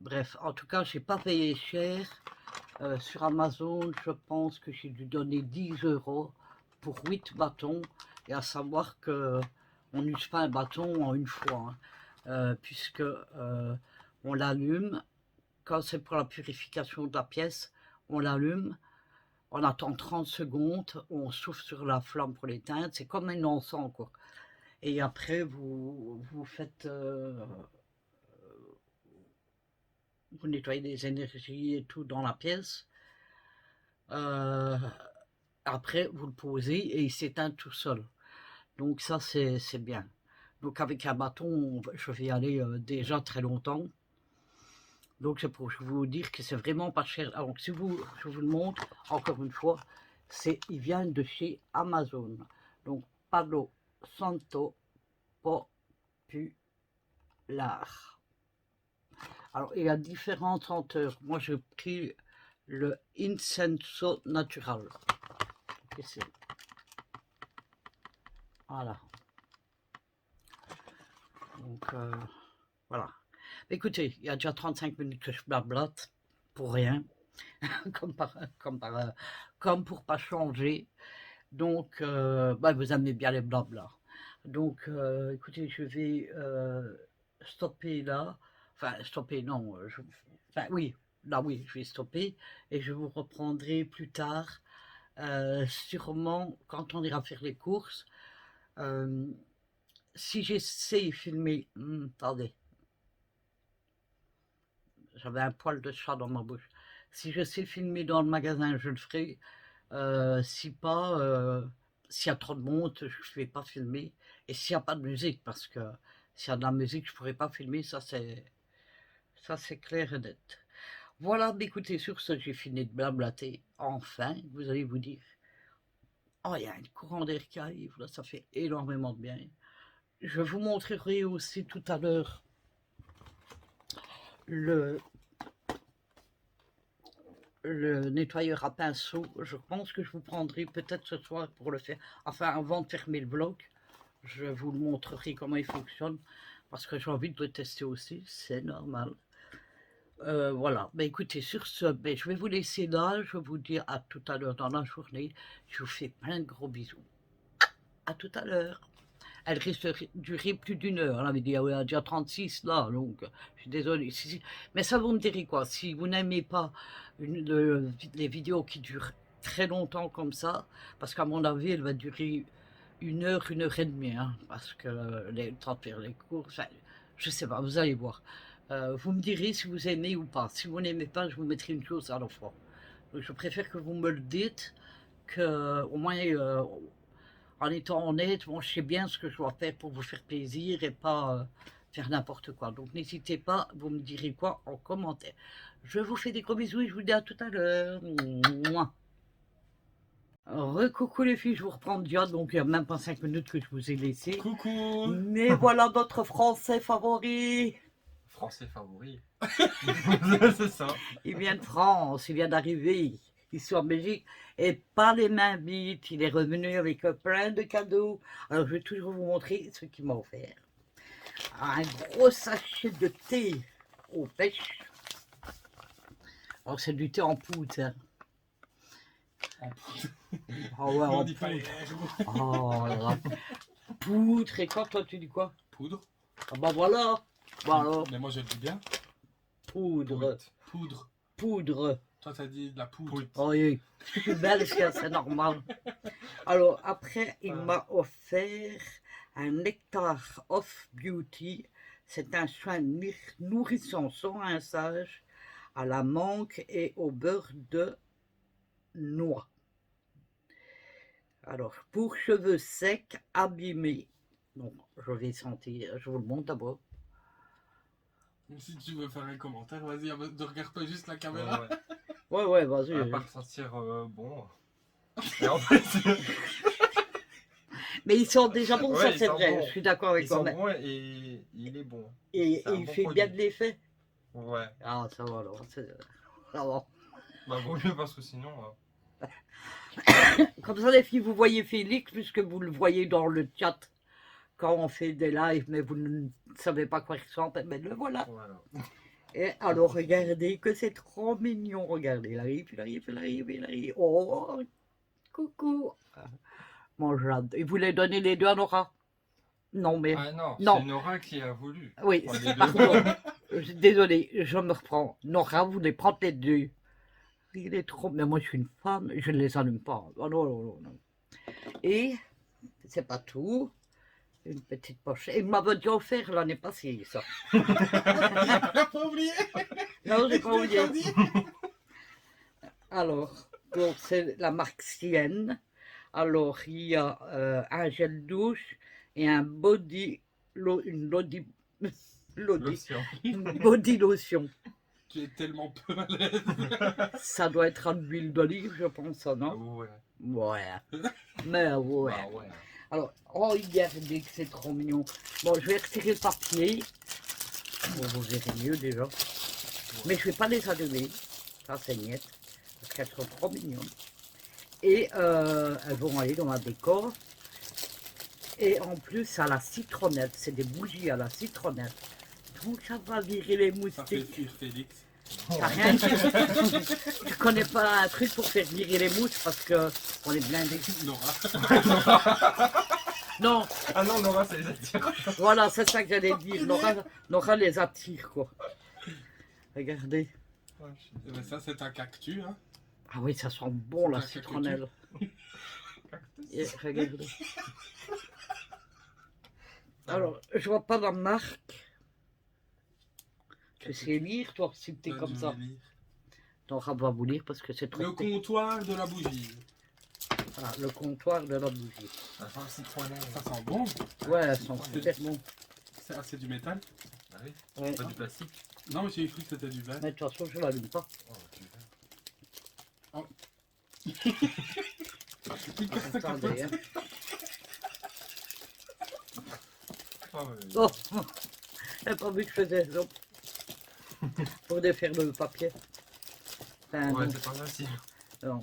Bref, en tout cas, j'ai pas payé cher. Sur Amazon, je pense que j'ai dû donner 10 € pour 8 bâtons. Et à savoir que on n'use pas un bâton en une fois, hein, puisque on l'allume. Quand c'est pour la purification de la pièce, on l'allume, on attend 30 secondes, on souffle sur la flamme pour l'éteindre. C'est comme un encens, quoi. Et après, vous faites... vous nettoyez les énergies et tout dans la pièce. Après, vous le posez et il s'éteint tout seul. Donc ça, c'est bien. Donc avec un bâton, je vais y aller déjà très longtemps. Donc c'est pour vous dire que c'est vraiment pas cher. Alors si je vous le montre, encore une fois, il vient de chez Amazon. Donc Palo Santo Popular. Alors il y a différentes senteurs. Moi j'ai pris le Incenso Natural. Voilà. Donc voilà. Écoutez, il y a déjà 35 minutes que je blablate pour rien. comme pour pas changer. Donc, vous aimez bien les blabla. Donc, écoutez, je vais stopper là. Enfin, stopper, non. Enfin, oui, là, oui, je vais stopper. Et je vous reprendrai plus tard, sûrement quand on ira faire les courses. Si j'essaie de filmer... attendez. J'avais un poil de chat dans ma bouche. Si je sais filmer dans le magasin, je le ferai. Si pas, s'il y a trop de monde, je ne vais pas filmer. Et s'il n'y a pas de musique, parce que s'il y a de la musique, je ne pourrais pas filmer, ça c'est clair et net. Voilà, mais écoutez, sur ce, j'ai fini de blablater. Enfin, vous allez vous dire, oh, il y a un courant d'air qui arrive, là, ça fait énormément de bien. Je vous montrerai aussi tout à l'heure le nettoyeur à pinceau. Je pense que je vous prendrai peut-être ce soir pour le faire. Enfin, avant de fermer le vlog, je vous montrerai comment il fonctionne. Parce que j'ai envie de le tester aussi, c'est normal. Voilà, écoutez, sur ce, je vais vous laisser là. Je vais vous dire à tout à l'heure dans la journée. Je vous fais plein de gros bisous. À tout à l'heure. Elle risque de durer plus d'une heure. Elle avait dit, elle a déjà 36 là, donc je suis désolée. Mais ça, vous me direz quoi? Si vous n'aimez pas les vidéos qui durent très longtemps comme ça, parce qu'à mon avis, elle va durer une heure et demie, hein, parce que le temps de faire les cours, enfin, je sais pas, vous allez voir. Vous me direz si vous aimez ou pas. Si vous n'aimez pas, je vous mettrai une chose à la fois. Donc, je préfère que vous me le dites, que au moins en étant honnête, bon, je sais bien ce que je dois faire pour vous faire plaisir et pas faire n'importe quoi. Donc n'hésitez pas, vous me direz quoi en commentaire. Je vous fais des gros bisous et je vous dis à tout à l'heure. Recoucou les filles, je vous reprends déjà, donc il n'y a même pas 5 minutes que je vous ai laissé. Coucou. Mais voilà notre français favori. Français favori. C'est ça. Il vient de France, il vient d'arriver ici en Belgique, et pas les mains vides, il est revenu avec plein de cadeaux. Alors je vais toujours vous montrer ce qu'il m'a offert. Un gros sachet de thé aux pêches. Alors c'est du thé en poudre, hein. En poudre. Ah ouais, en On dit pas poudre. Oh là là. Poudre, et quoi, toi tu dis quoi? Poudre. Ah bah voilà. Voilà. Mais moi je le dis bien. Poudre. Poudre. Poudre. Toi t'as dit de la poudre. Oh oui, je suis belge, c'est normal. Alors après, il m'a offert un nectar of beauty. C'est un soin nourrissant sans rinçage à la menthe et au beurre de noix. Alors, pour cheveux secs, abîmés. Donc, je vais sentir, je vous le montre d'abord. Si tu veux faire un commentaire, vas-y, ne regarde pas juste la caméra. Ouais, vas-y. Ça va pas ressentir bon. Et en fait, mais ils sont déjà bons, ouais, ça c'est vrai, bon. je suis d'accord avec toi. Ils sont bons et il est bon. Et un il bon fait produit. bien de l'effet. Ouais. Ah, ça va alors. Ça va. Bah vaut mieux parce que sinon... Comme ça les filles, vous voyez Félix, puisque vous le voyez dans le chat quand on fait des lives, mais vous ne savez pas quoi il ressemble, mais le voilà. Et alors regardez que c'est trop mignon, regardez, il arrive. Oh, coucou. Mon Jade, il voulait donner les deux à Nora. Non, mais... Ah non, non. c'est Nora qui a voulu. Oui, les pardon. Désolée, je me reprends. Nora voulait prendre les deux. Il est trop... Mais moi, je suis une femme, je ne les allume pas. Oh, non. Et, c'est pas tout. Une petite pochette. Il m'avait déjà offert l'année passée, ça. T'as pas oublié? Non, j'ai pas oublié. Alors, donc c'est la marque Sienne. Alors, il y a un gel douche et un body lotion. Tu es tellement peu à l'aise. Ça doit être à l'huile d'olive, je pense, ça, non? Ouais. Ouais. Mais ouais. Bah ouais. Alors, regardez que c'est trop mignon. Bon, je vais retirer le papier. Bon, vous verrez mieux déjà. Ouais. Mais je ne vais pas les allumer. Ça, c'est net. Parce qu'elles sont trop mignonnes. Et elles vont aller dans ma décor. Et en plus, à la citronnette. C'est des bougies à la citronnette. Donc, ça va virer les moustiques. Ça fait fuir Félix. T'as rien dit. Tu connais pas un truc pour faire virer les mouches parce que on est blindés. Nora. Non, Ah non, Nora, ça les attire. voilà, c'est ça que j'allais dire. Nora les attire, quoi. Regardez. Ouais, je suis Eh ben, ça, c'est un cactus. Hein. Ah oui, ça sent bon la C'est un citronnelle. Et regardez. Alors, je vois pas la marque. Tu sais lire, toi, si t'es Ben, comme je ça. vais lire. Nora va vous lire parce que c'est trop Le petit. comptoir de la bougie. Ah, le comptoir de la bougie. Ça sent le citronné. Ça sent bon. Ouais, elles sont super bon. C'est du métal. Ah oui, Ouais. pas du plastique. Non, mais j'ai cru que c'était du verre. Mais de toute façon, je l'allume pas. Oh, tu veux. Il casse sa capote. Attendez, hein. Ah ouais. Oh, elle n'a pas vu que je faisais ça. Pour défaire le papier. Enfin, Ouais, non, c'est pas facile. non.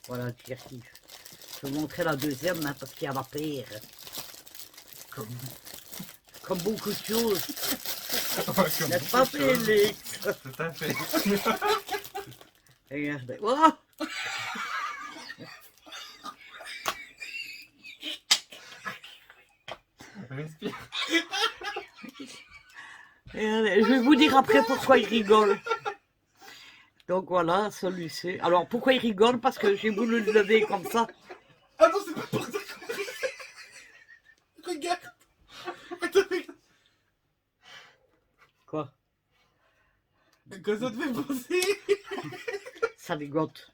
Voilà, je vais vous montrer la deuxième, hein, parce qu'il y a la paire. Comme. Comme beaucoup de choses. Ouais, comme N'est-ce pas, beaucoup de choses. Félix? Tout à fait. Regardez. Oh, Respire. regardez, je vais vous dire après pourquoi il rigole. Donc voilà, celui-ci. Alors pourquoi il rigole? Parce que j'ai voulu le lever comme ça. Ah non, c'est pas pour ça qu'on regarde. Attends, regarde. Quoi? Que ça te fait penser? Ça ligote.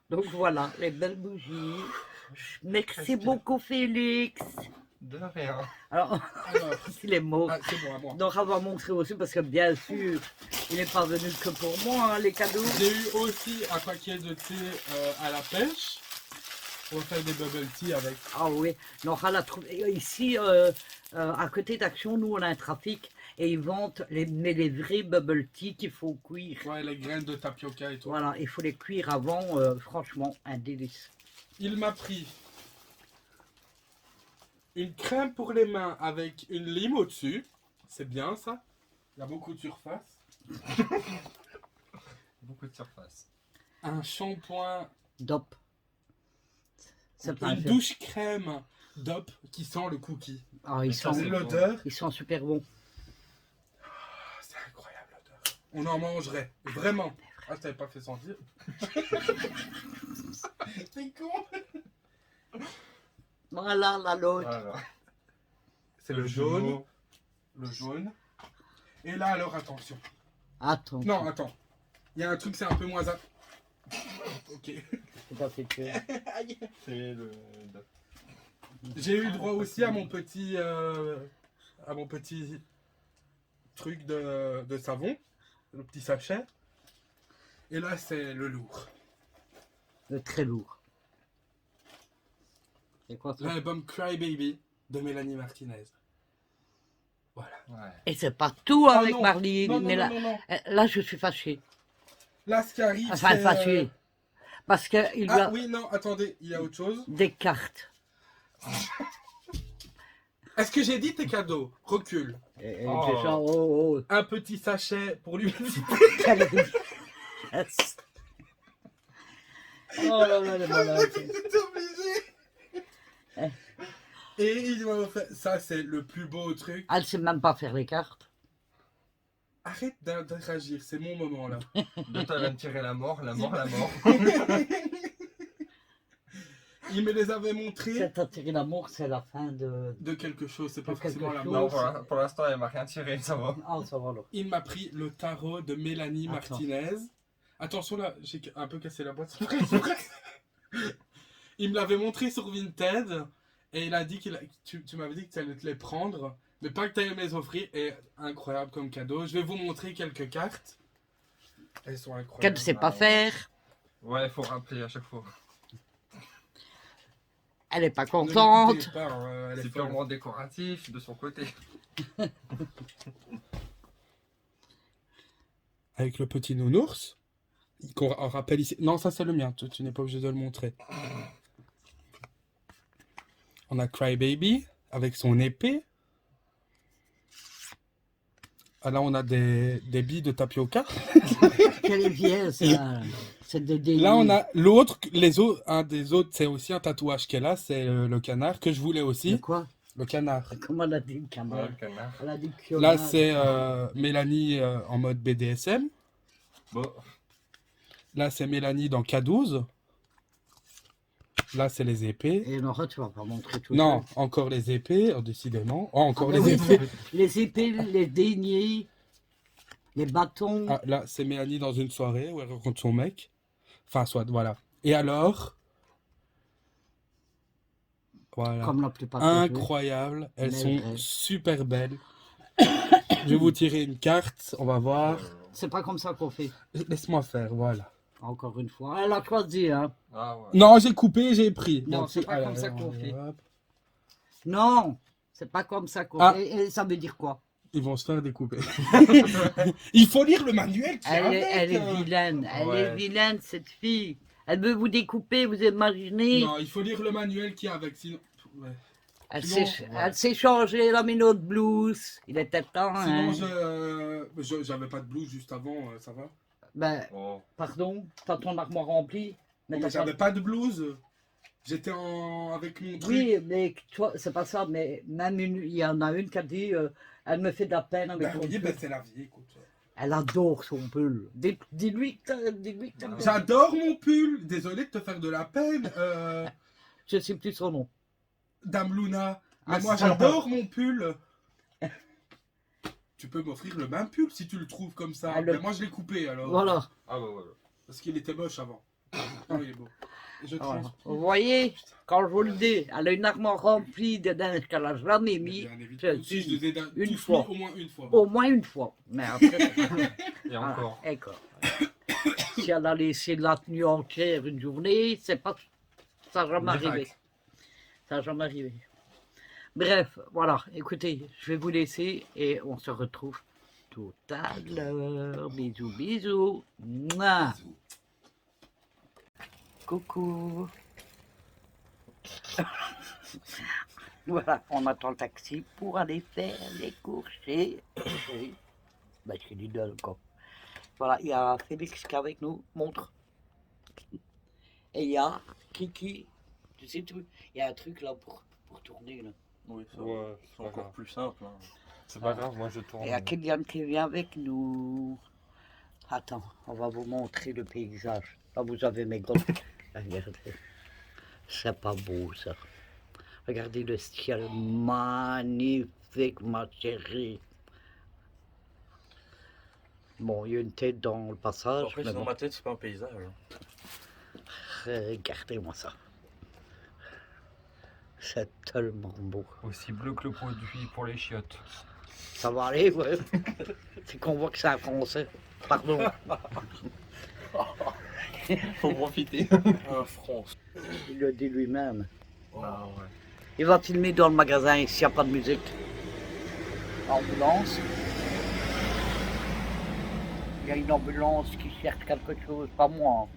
Donc voilà, les belles bougies. Merci beaucoup, Félix. De rien. Alors, Alors, il est mort. ah, c'est bon à moi. Donc, on va montrer aussi, parce que bien sûr, il n'est pas venu que pour moi, hein, les cadeaux. J'ai eu aussi un paquet de thé à la pêche. On va faire des bubble tea avec. Ah oui, Nora l'a trouvé. Ici, à côté d'Action, nous, on a un trafic et ils vendent les vrais bubble tea qu'il faut cuire. Ouais, les graines de tapioca et tout. Voilà, il faut les cuire avant. Franchement, un délice. Il m'a pris une crème pour les mains avec une lime au-dessus. C'est bien ça. Il y a beaucoup de surface. Beaucoup de surface. Un shampoing, Dop. C'est pas une douche crème DOP qui sent le cookie. Ah, ils Ça, sont, c'est L'odeur, ils sont super bons. c'est incroyable l'odeur. On en mangerait, vraiment. Ah, je t'avais pas fait sentir. C'est con. Voilà la l'autre. Voilà. C'est le jaune. Le jaune. Et là, alors, attention. Attends. Non, attends. Il y a un truc, c'est un peu moins... Ok. C'est pas fait tuer. C'est le. J'ai eu droit aussi à mon petit truc de savon, le petit sachet. Et là, c'est le lourd. Le très lourd. C'est quoi ça? L'album Cry Baby de Mélanie Martinez. Voilà. Ouais. Et c'est pas tout Ah avec non. Marlene. Non, non, mais non, non, non. là, je suis fâchée. Là, ce qui arrive, Enfin, c'est... fâchée. Parce qu'il lui Ah a oui, non, attendez, il y a autre chose. des cartes. Est-ce que j'ai dit tes cadeaux? Recule. Et Oh. des gens, oh, Un petit sachet pour lui. quelle richesse. Oh là là, les malades. J'étais obligé. Et il m'a offert... Ça, c'est le plus beau truc. Elle sait même pas faire les cartes. Arrête d'interagir, c'est mon moment là. De toi, elle va me tirer la mort, la mort, la mort. Il me les avait montrés Cette attirer l'amour, c'est la fin de. de quelque chose, c'est pas De quelque forcément la chose. mort. Non, pour l'instant, elle m'a rien tiré, ça va. Ah, ça va alors. Il m'a pris le tarot de Mélanie Attends. Martinez. Attention là, j'ai un peu cassé la boîte. C'est vrai. Il me l'avait montré sur Vinted et il a dit tu m'avais dit que tu allais te les prendre, mais pas que tu allais me les offrir. Et incroyable comme cadeau. Je vais vous montrer quelques cartes. Elles sont incroyables. Qu'elle ne sait pas faire. Ouais, il faut rappeler à chaque fois. Elle n'est pas Ne contente. l'écoutez pas, hein, elle est C'est folle. purement décoratif de son côté. Avec le petit nounours. Qu'on rappelle ici. Non, ça c'est le mien, tu n'es pas obligé de le montrer. On a Cry Baby avec son épée. Ah, là, on a des billes de tapioca. Quelle est vieille, ça. C'est des Là, on a l'autre, un des autres, c'est aussi un tatouage qu'elle a, c'est le canard que je voulais De aussi. quoi? Le canard. Comment elle a dit le Ouais, canard? le canard. Elle a dit Là, canard. c'est Mélanie en mode BDSM. Bon, Là, c'est Mélanie dans K12. Là, c'est les épées. Et Nora, tu vas pas montrer tout Non, ça. encore les épées, décidément. Oh, encore Ah, les oui, épées. les épées, les deniers, les bâtons. Ah, là, c'est Mélanie dans une soirée où elle rencontre son mec. Enfin, soit, voilà. Et alors, voilà. Comme la plupart des jeux. Incroyable. Elles Mais sont vraies. super belles. Je vais vous tirer une carte, on va voir. C'est pas comme ça qu'on fait. Laisse-moi faire, voilà. Encore une fois. Elle a choisi, hein. ah ouais. Non, j'ai coupé, j'ai pris. Non, Donc, c'est pas allez, comme ça qu'on fait. hop. Non, c'est pas comme ça qu'on Ah. fait. Et ça veut dire quoi? Ils vont se faire découper. Il faut lire le manuel qui est avec, Elle est vilaine. Elle est Ouais. vilaine, cette fille. Elle veut vous découper, vous imaginez. Non, il faut lire le manuel qui est avec, sinon... Ouais. Elle sinon, s'est changée, elle a mis notre blouse. Il était temps, hein. Sinon, j'avais pas de blouse juste avant, ça va? Ben, Oh. pardon, t'as ton armoire remplie. Mais Mais t'as j'avais pas de blouse. J'étais avec mon truc. Oui, mais toi, c'est pas ça, mais même il y en a une qui a dit, elle me fait de la peine avec Ben mon oui, pull. ben c'est la vie, écoute. Elle adore son pull. Dis-lui que t'aimes bien. J'adore mon pull. Désolé de te faire de la peine, Je sais plus son nom. Dame Luna. Mais Ah, moi, ça. j'adore mon pull. Tu peux m'offrir le même pull si tu le trouves comme ça. Ah, le- Mais moi, je l'ai coupé alors. Voilà. Ah bah voilà. Parce qu'il était moche avant. Non, il est beau. Et je Voilà. transpire. Vous voyez, quand je vous le dis, elle a une armoire remplie de linge qu'elle a jamais Mais mis. bien évidemment. Si je les ai Une tous fois. mis au moins une fois. Au moins une fois. Mais après, Et encore. encore. Si elle a laissé la tenue entière une journée, c'est pas. Ça n'a jamais arrivé. Miracle. Ça n'a jamais arrivé. Bref, voilà. Écoutez, je vais vous laisser et on se retrouve tout à l'heure. Bisous, bisous. Mouah. Coucou. Voilà, on attend le taxi pour aller faire les courses chez. Bah, chez Lidl, quoi. Voilà, il y a Félix qui est avec nous, montre. Et il y a Kiki. Tu sais, il y a un truc là pour tourner. Là. Oui, ça Ouais, va. c'est C'est pas encore grave. plus simple. Hein. C'est pas grave, moi je tourne. Et il y a Kylian qui vient avec nous. Attends, on va vous montrer le paysage. Là, vous avez mes gosses. Regardez. C'est pas beau, ça. Regardez le ciel magnifique, ma chérie. Bon, il y a une tête dans le passage. Après, mais dans bon. ma tête, c'est pas un paysage. Regardez-moi ça. C'est tellement beau. Aussi bleu que le produit pour les chiottes. Ça va aller, ouais. C'est qu'on voit que c'est un français. Pardon. Faut profiter. Un France. Il le dit lui-même. Ah ouais. Il va filmer dans le magasin s'il n'y a pas de musique. Ambulance. Il y a une ambulance qui cherche quelque chose, pas moi.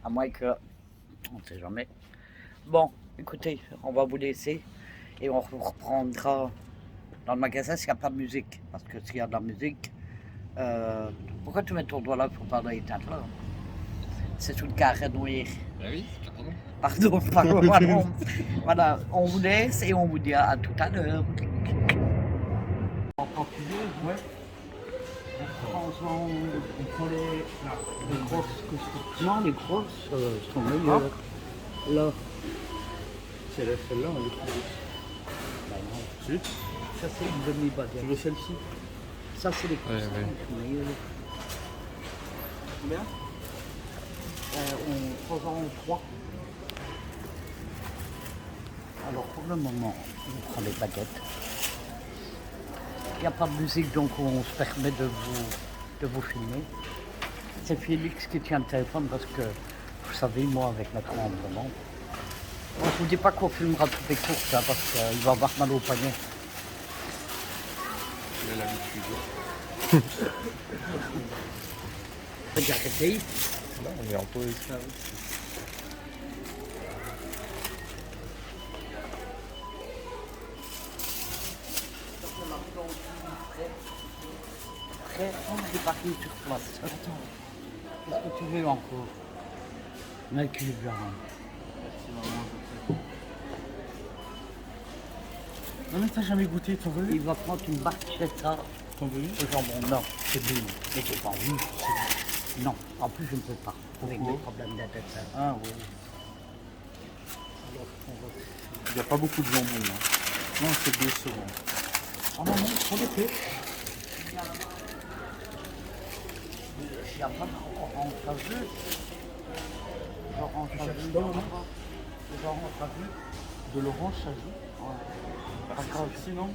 À moins que... On ne sait jamais. Bon, écoutez, on va vous laisser et on vous reprendra dans le magasin s'il n'y a pas de musique. Parce que s'il y a de la musique... Pourquoi tu mets ton doigt là pour pas l'éteindre là? C'est sous le carré noir. Bah oui, carrément. Pardon, pardon. Voilà, on vous laisse et on vous dit à tout à l'heure. On prend les grosses. Non, les grosses sont meilleures. Là. C'est celle-là, elle est trop Bah non. Si. Ça, c'est une demi-baguette. Tu veux celle-ci? Ça, c'est les grosses. Ouais. sont meilleures. Combien? On prend en 3. Alors pour le moment, on prend les baguettes. Il n'y a pas de musique, donc on se permet de vous filmer. C'est Félix qui tient le téléphone parce que, vous savez, moi avec notre tremblement, on ne vous dit pas qu'on filmera toutes les courses hein, parce qu'il va avoir mal au poignet. Il a l'habitude. Regardez, Là, on est en pause. après, on est parti sur place. Attends, qu'est-ce que tu veux encore? Mais tu es bien. Non mais t'as jamais goûté, t'en veux? Il va prendre une barchetta T'en veux? au jambon. Non, c'est bon. Mais j'ai pas envie. Non, en plus je ne peux pas. Avec Pourquoi? des problèmes d'intestin. Ah ouais. Alors, on va... Il n'y a pas beaucoup de jambon là. Non, c'est décevant. Oh non, non, pour les faits. Il n'y a pas d'orange à jus. L'orange à jus. L'orange à jus. De l'orange, ça joue? Ouais. Ah, sinon?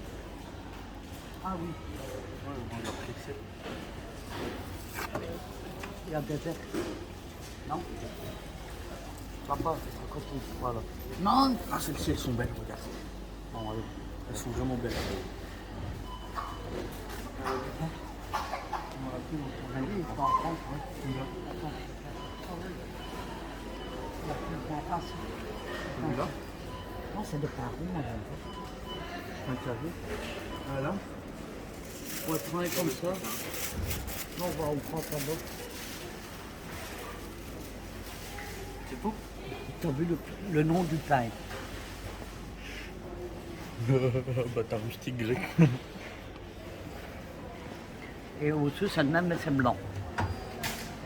Ah oui. Ouais, on va fixer. Il y a des verres. Non? Papa, c'est à côté. Voilà. Non! Ah, celles-ci, elles sont belles, regarde. Non, allez. Elles sont vraiment belles. Allez, il faut en prendre. Attends. Il y a plus de pain. Ah, si. Celui-là? Non, c'est de pain roux, moi, j'aime pas. Un carré. Ah là? Ouais, prends-les comme ça. Non, on va en prendre ça bas. C'est tout? Tu as vu le nom du pain? Bâtard rustique grec. Et au-dessus, c'est le même, mais c'est blanc.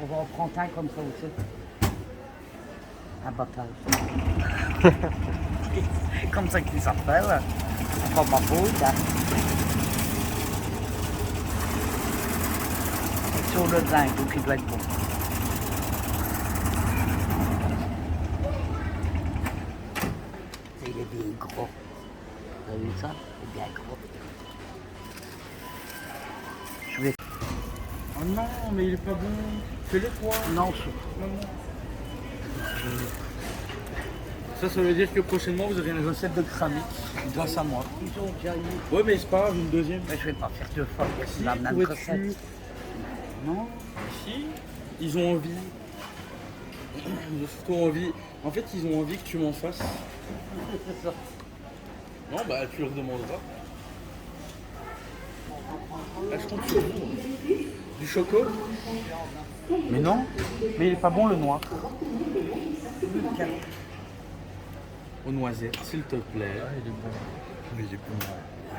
On va en prendre un comme ça aussi. Un battage. Comme ça qu'il s'appelle. On prend ma peau, là. Et sur le vin, donc il doit être bon. Il est bien gros. Vous avez vu ça? Il est bien gros. Je vais... Oh non, mais il est pas bon. Fais-le toi. Non, Maman. Ça veut dire que prochainement vous aurez une recette de kramik grâce à moi. ils ont déjà eu... Ouais, mais c'est pas grave, une deuxième. Mais je vais pas faire deux fois Si, la même pourrais-tu- recette. Non? Si, ils ont envie. Ils ont surtout envie. En fait, ils ont envie que tu m'en fasses. C'est ça. Non, bah tu leur demanderas. Là, je compte sur vous. Du choco? Mais non, mais il est pas bon le noir. Aux noisettes, s'il te plaît. Il est bon. Mais il est bon.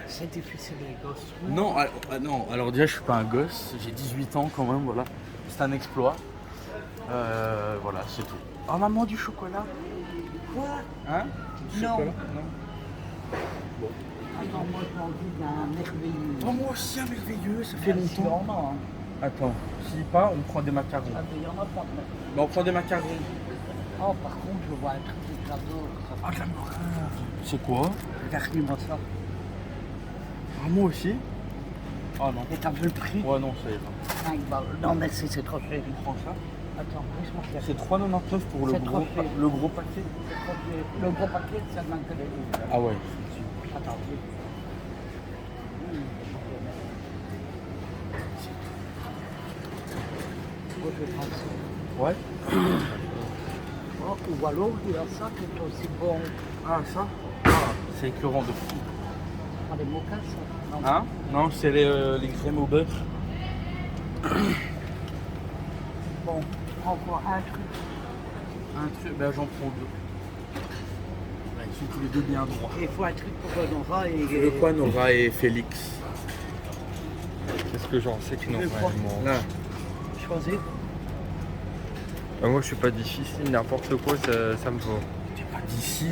C'est difficile les gosses. Non, non, alors déjà je suis pas un gosse, j'ai 18 ans quand même, voilà. C'est un exploit. Voilà, c'est tout. Oh maman, du chocolat. Quoi? Hein? Du Non. chocolat Attends, moi j'ai envie d'un merveilleux. Oh moi aussi un merveilleux, ça fait Il y longtemps. en a, hein. Attends, si pas, on prend des macarons. Ah, mais il y en a pas. Bah, on prend des macarons. Oh, par contre, je vois un truc que j'adore. Ah, de la morale. C'est quoi? Regarde-moi ça. Ah, moi aussi? Ah non. Et t'as vu le prix? Ouais, non, ça ira. 5 balles. Non, merci, c'est trop cher. Tu prends ça? Attends, laisse-moi faire. C'est 3,99 pour le C'est gros, trop cher. le gros paquet. C'est trop cher. Le gros paquet, c'est le même que les autres. Ah ouais. Attends, oui. Moi, je vais prendre ça. Ouais. Oh, ou alors, il y a ça qui est aussi bon. Ah, ça? Ah, c'est écœurant de fou. Ah, les mocassins. Non. Hein? Non, c'est les crèmes au beurre. Bon, encore un truc. Un truc, ben j'en prends deux. Ouais, ils sont tous les deux bien droits. Il faut un truc pour Nora et... Tu veux quoi, Nora et Félix? Qu'est-ce que j'en sais que non, veux quoi? vraiment. Là. Choisir. Moi je suis pas difficile, n'importe quoi ça me va. T'es pas d'ici,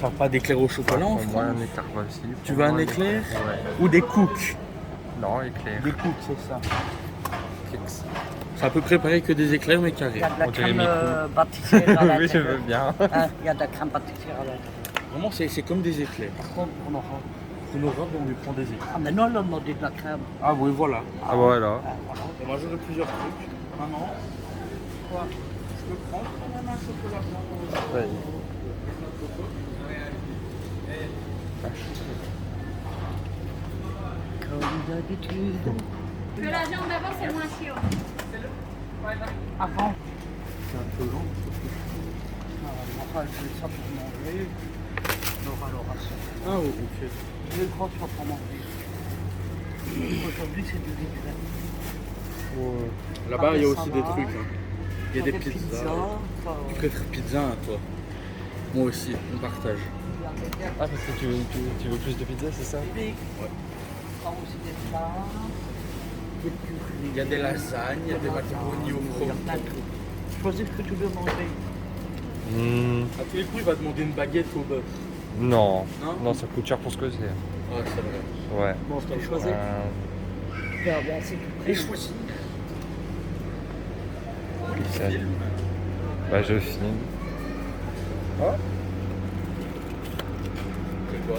t'as pas d'éclair au chocolat en Pour moi France? un éclair facile. Tu veux un éclair? Ouais. Ou des cooks? Non, éclair. Des cooks, c'est ça. Fixe. C'est à peu près pareil que des éclairs, mais Il carrés. y a de la On dirait crème Miku. pâtissière à Oui, je l'intérieur. veux bien. Hein, il y a de la crème pâtissière à l'intérieur. Vraiment, c'est comme des éclairs. Par contre, pour Nora... Pour Nora, on lui prend des éclairs. Ah, mais non, elle a demandé de la crème. Ah oui, voilà. Ah voilà. Ah, voilà. Et moi, j'aurais plusieurs trucs. Maman, quoi? Je peux prendre quand même un chocolat blanc? Ouais. Comme d'habitude. Que la viande d'avant, c'est moins chiant. Avant. C'est un peu long. Nora, je fais ça pour manger. Nora, ça. Ah oui, ok. Je crois que je vais pas manger. Aujourd'hui, c'est du riz vert. Là-bas, il y a aussi Ça des va. trucs. Hein. Il y a des pizzas. enfin, Tu préfères pizza, hein, toi? Moi aussi, on partage. Ah, parce que tu veux plus de pizza, c'est ça? Oui. Prends aussi des plats, des purées. Il y a des lasagnes, il y a des macaronis au Il y a plein de trucs. Choisis ce que tu veux manger. À tous les coups, il va demander une baguette au beurre. Non. Non? Non, ça coûte cher pour ce que c'est. Ouais, c'est vrai. Ouais. Bon, tu choisis. Tu peux avancer tout près. Et choisis. Bah, je filme. C'est quoi?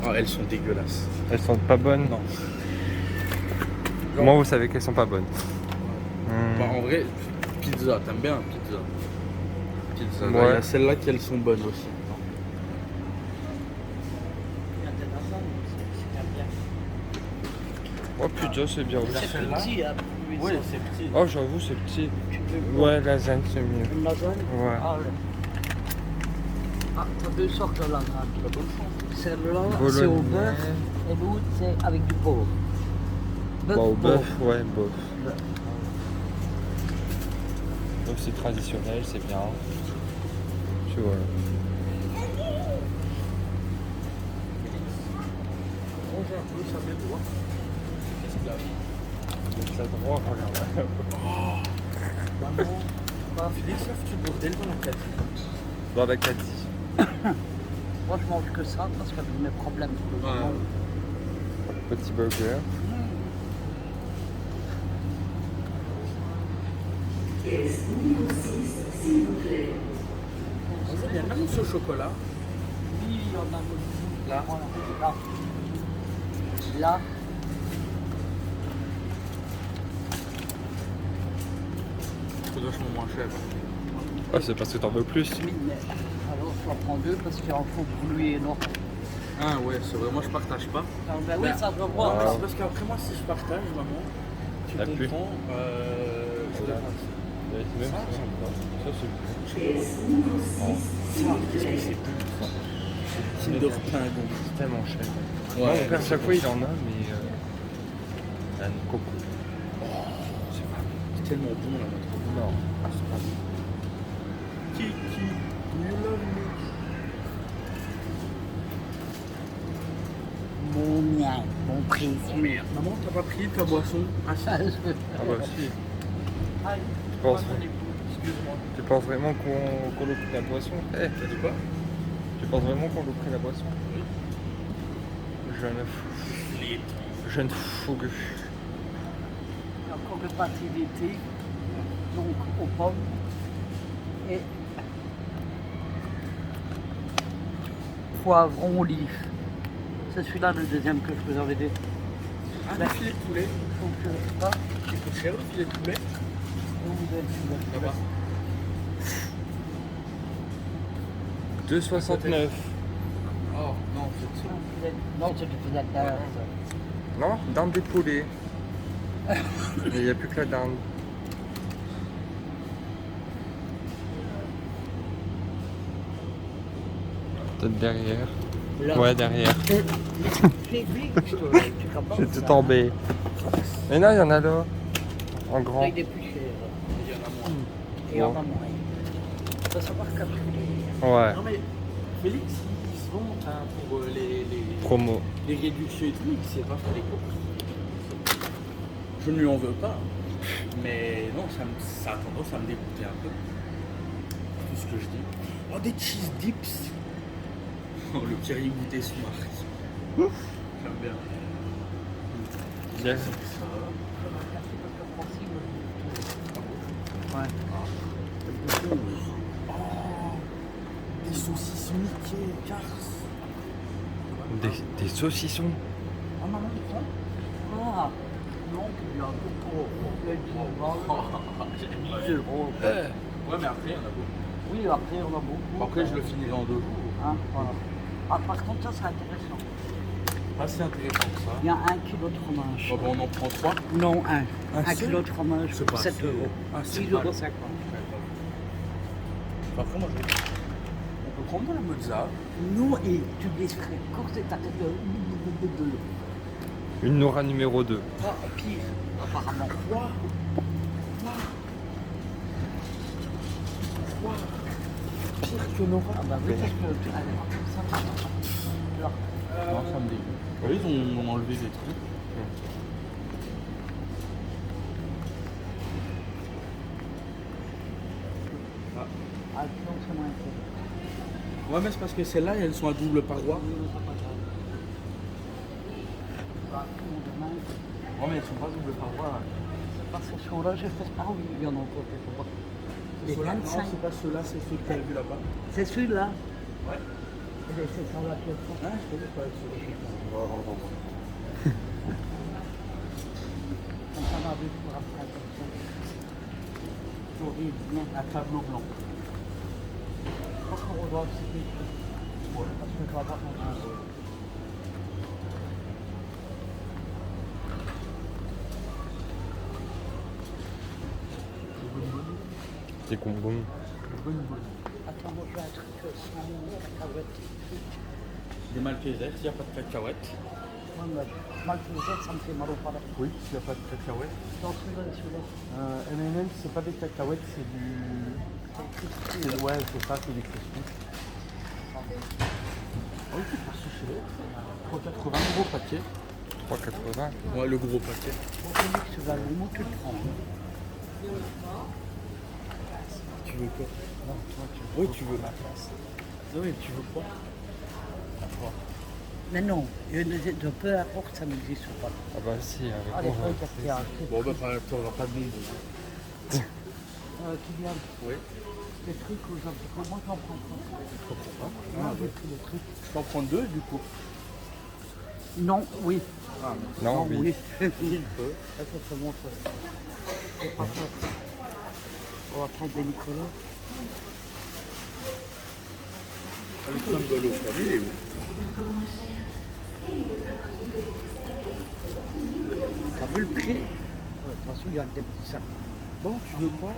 Ah, elles sont dégueulasses. Elles sont pas bonnes? Non. Comment vous savez qu'elles sont pas bonnes? Bah, en vrai, pizza, t'aimes bien pizza? Pizza. Là, Ouais. il y a celles-là qui elles sont bonnes aussi. Il y a des lasagnes aussi, c'est bien. Oh putain, c'est bien aussi. C'est celle-là petit, hein. Oui, c'est petit. Oh, j'avoue, c'est petit. Tu veux Ouais, lasagne, c'est mieux. une lasagne? Ouais. Ah, ouais. Ah, t'as deux sortes de lasagne. Celle-là, Bolognaise. c'est au beurre et l'autre, c'est avec du porc. Bah, au porc. bœuf, ouais, bof. Bœuf, c'est traditionnel, c'est bien. Tu vois. Ça droit, regarde. Félix, là, tu bordel dans la tête. Dans la Cathy. Moi, je mange que ça parce qu'avec mes problèmes pour le Ouais. moment. Petit burger. C'est bien, même ce chocolat. Oui, il y en a beaucoup. Là. Voilà. Là. C'est vachement moins cher. Ah, c'est parce que t'en veux plus. Oui, mais alors je en prends deux parce qu'il en faut pour lui énorme. Ah ouais, c'est vrai, moi je partage pas. Ah, ben oui, ça doit voir. Non, mais c'est parce qu'après moi, si je partage, maman, tu T'as plus. comprends, je te passe. Même Ça, ça, c'est Ça, qu'est-ce que c'est bon ça? Kinder Pingo. tellement cher. Ouais, Mon père, mais chaque c'est fois, bon. il en a, mais. Un coco. C'est tellement bon là, notre. Non. C'est pas bon. Kiki, do you love me? Mon mien, mon prix. Merde. Maman, t'as pas pris ta boisson? Ah si. Ah bah si. Tu penses, Excuse-moi. tu penses vraiment qu'on l'ouvre la boisson? Eh, T'as dit quoi? tu penses vraiment qu'on l'ouvre la boisson? Oui. Jeune fou. Jeune fougue. Il y a encore le pâté d'été, donc aux pommes. Et poivron olive. C'est celui-là le deuxième que je vous avais dit. Ah, le filet de poulet. Donc, pas. Il coûte cher le filet de poulet? Où vous êtes, celui-là Là-bas. 2,69. Oh non, c'est ça. Non, c'est du filet de terre. Non, dinde des poulets. Il n'y a plus que la dinde. Peut-être derrière. Là. Ouais, derrière. Tu comprends J'ai ça, tout en B. hein? Mais non, il y en a là. En grand. Là, il est plus cher. Il y en a moins. Et on Bon. va moins. Il faut savoir calculer. Ouais. Non mais Félix, il se vante hein, pour Promo. les réductions et tout, il sait pas faire les courses. Je ne lui en veux pas. Mais non, ça a tendance à me dégoûter un peu. Tout ce que je dis. Oh, des cheese dips. Oh, le Kiri goûté sous marque. J'aime bien. Bien. Ça. Ouais. Oh, des saucisses Mickey, Cars. Des saucissons. Ah, maman, il prend. Ah, non, il y a un peu pour. Il y a 10 euros. Ouais, mais après, il y en a beaucoup. Oui, après, on a beaucoup. Après, je le finirai en 2 jours. Hein, voilà. Ah, par contre, ça, c'est intéressant. Pas si intéressant que ça. Il y a 1 kilo de fromage. Bon, on en prend 3. Non, un. Un 1 seul kilo de fromage C'est pour pas 7 assez. euros. Ah, c'est 6,50 pas- euros. Après, moi, on peut prendre de la mozza. Non, et tu laisserais courser ta tête de. Une Nora numéro 2. Ah, pire, apparemment. Quoi? Pire que Nora? Ah bah oui, parce que... Allez, ça va. Là. Non, ça me dégoûte. Oui, ils ont enlevé des trucs. Ah, non, c'est moins cool. Ouais, mais c'est parce que celles-là, elles sont à double paroi. Ouais, mais elles sont pas double paroi. Parce que ce là j'ai fait... Ah oui, il y en a encore quelque part. Les Ceux-là, non, 25. c'est pas ceux-là, c'est ceux que tu as vu là-bas. C'est celui-là? Ouais. Et c'est ça là que je prends. Ah, je connais pas ceux-là. Comme ça va vite pour après comme ça. J'aurais bien Un tableau blanc. pas qu'on doit aussi vite. Parce que je vais avoir un peu. Des bonbons. Attends, moi je veux un truc sans cacahuètes. Des Maltesers, s'il n'y a pas de cacahuètes. Moi, mal que ça me fait mal au palais. Oui, s'il n'y a pas de cacahuètes. Dans celui-là. M&M, c'est pas des cacahuètes, c'est du... Ouais, c'est ça, c'est des crispy. Oui, c'est pas si cher. 3,80 gros paquet. 3,80. Ouais, le gros paquet. Bon, je dis que celui-là, le mot tu le prends. Tu veux quoi? Non, toi tu veux. Oui, tu veux ma place. Oui, tu veux quoi? Mais non, de peu importe, ça n'existe pas. Ah bah si, avec Allez, moi. regarde, il y a un truc. Bon, bah, t'auras pas de bonbons. Kylian, Oui. les trucs aujourd'hui, moi j'en prends pas. Pourquoi pas? Moi j'ai pris les trucs. Je peux en prendre deux, du coup. Non, oui. Ah, Non, oui. Il peut. Ça, c'est bon, ça. C'est pas ça. On va prendre des Nicolas. le crumble au frère, il est où? T'as vu le prix? Attention, il y a des petits sacs. Bon, tu veux quoi?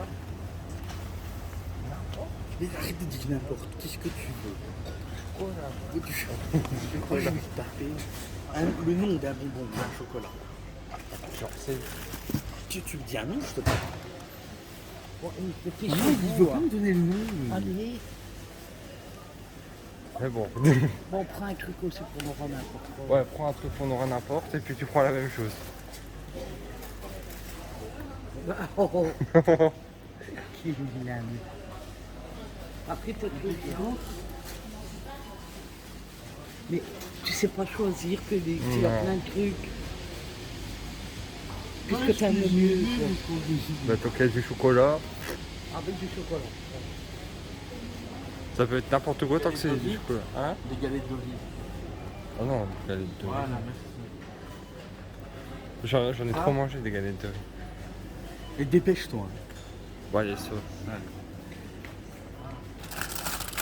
Mais arrête de dire n'importe, qu'est-ce que tu veux? Oh là. Que tu veux du chocolat. Le nom d'un bonbon, d'un chocolat. Genre, c'est. Tu me dis un nom, je te parle. Bon, une petite Non, il veut pas me donner le nom. Allez, Mais bon. bon, prends un truc aussi pour nous rendre n'importe quoi. Ouais, prends un truc qu'on aura n'importe et puis tu prends la même chose. Oh, oh. Qui vilain. Après, t'as tout le mais tu sais pas choisir que tu as Non. plein de trucs. Puisque t'aimes le mieux. quoi. Bah, tant qu'il y a du chocolat, Avec du chocolat. ça peut être n'importe quoi tant que c'est du chocolat. Hein? Des galettes d'olive. Oh non, des galettes de riz. Voilà, merci. J'en ai trop mangé des galettes de riz. Et dépêche-toi. Bon, allez, ça.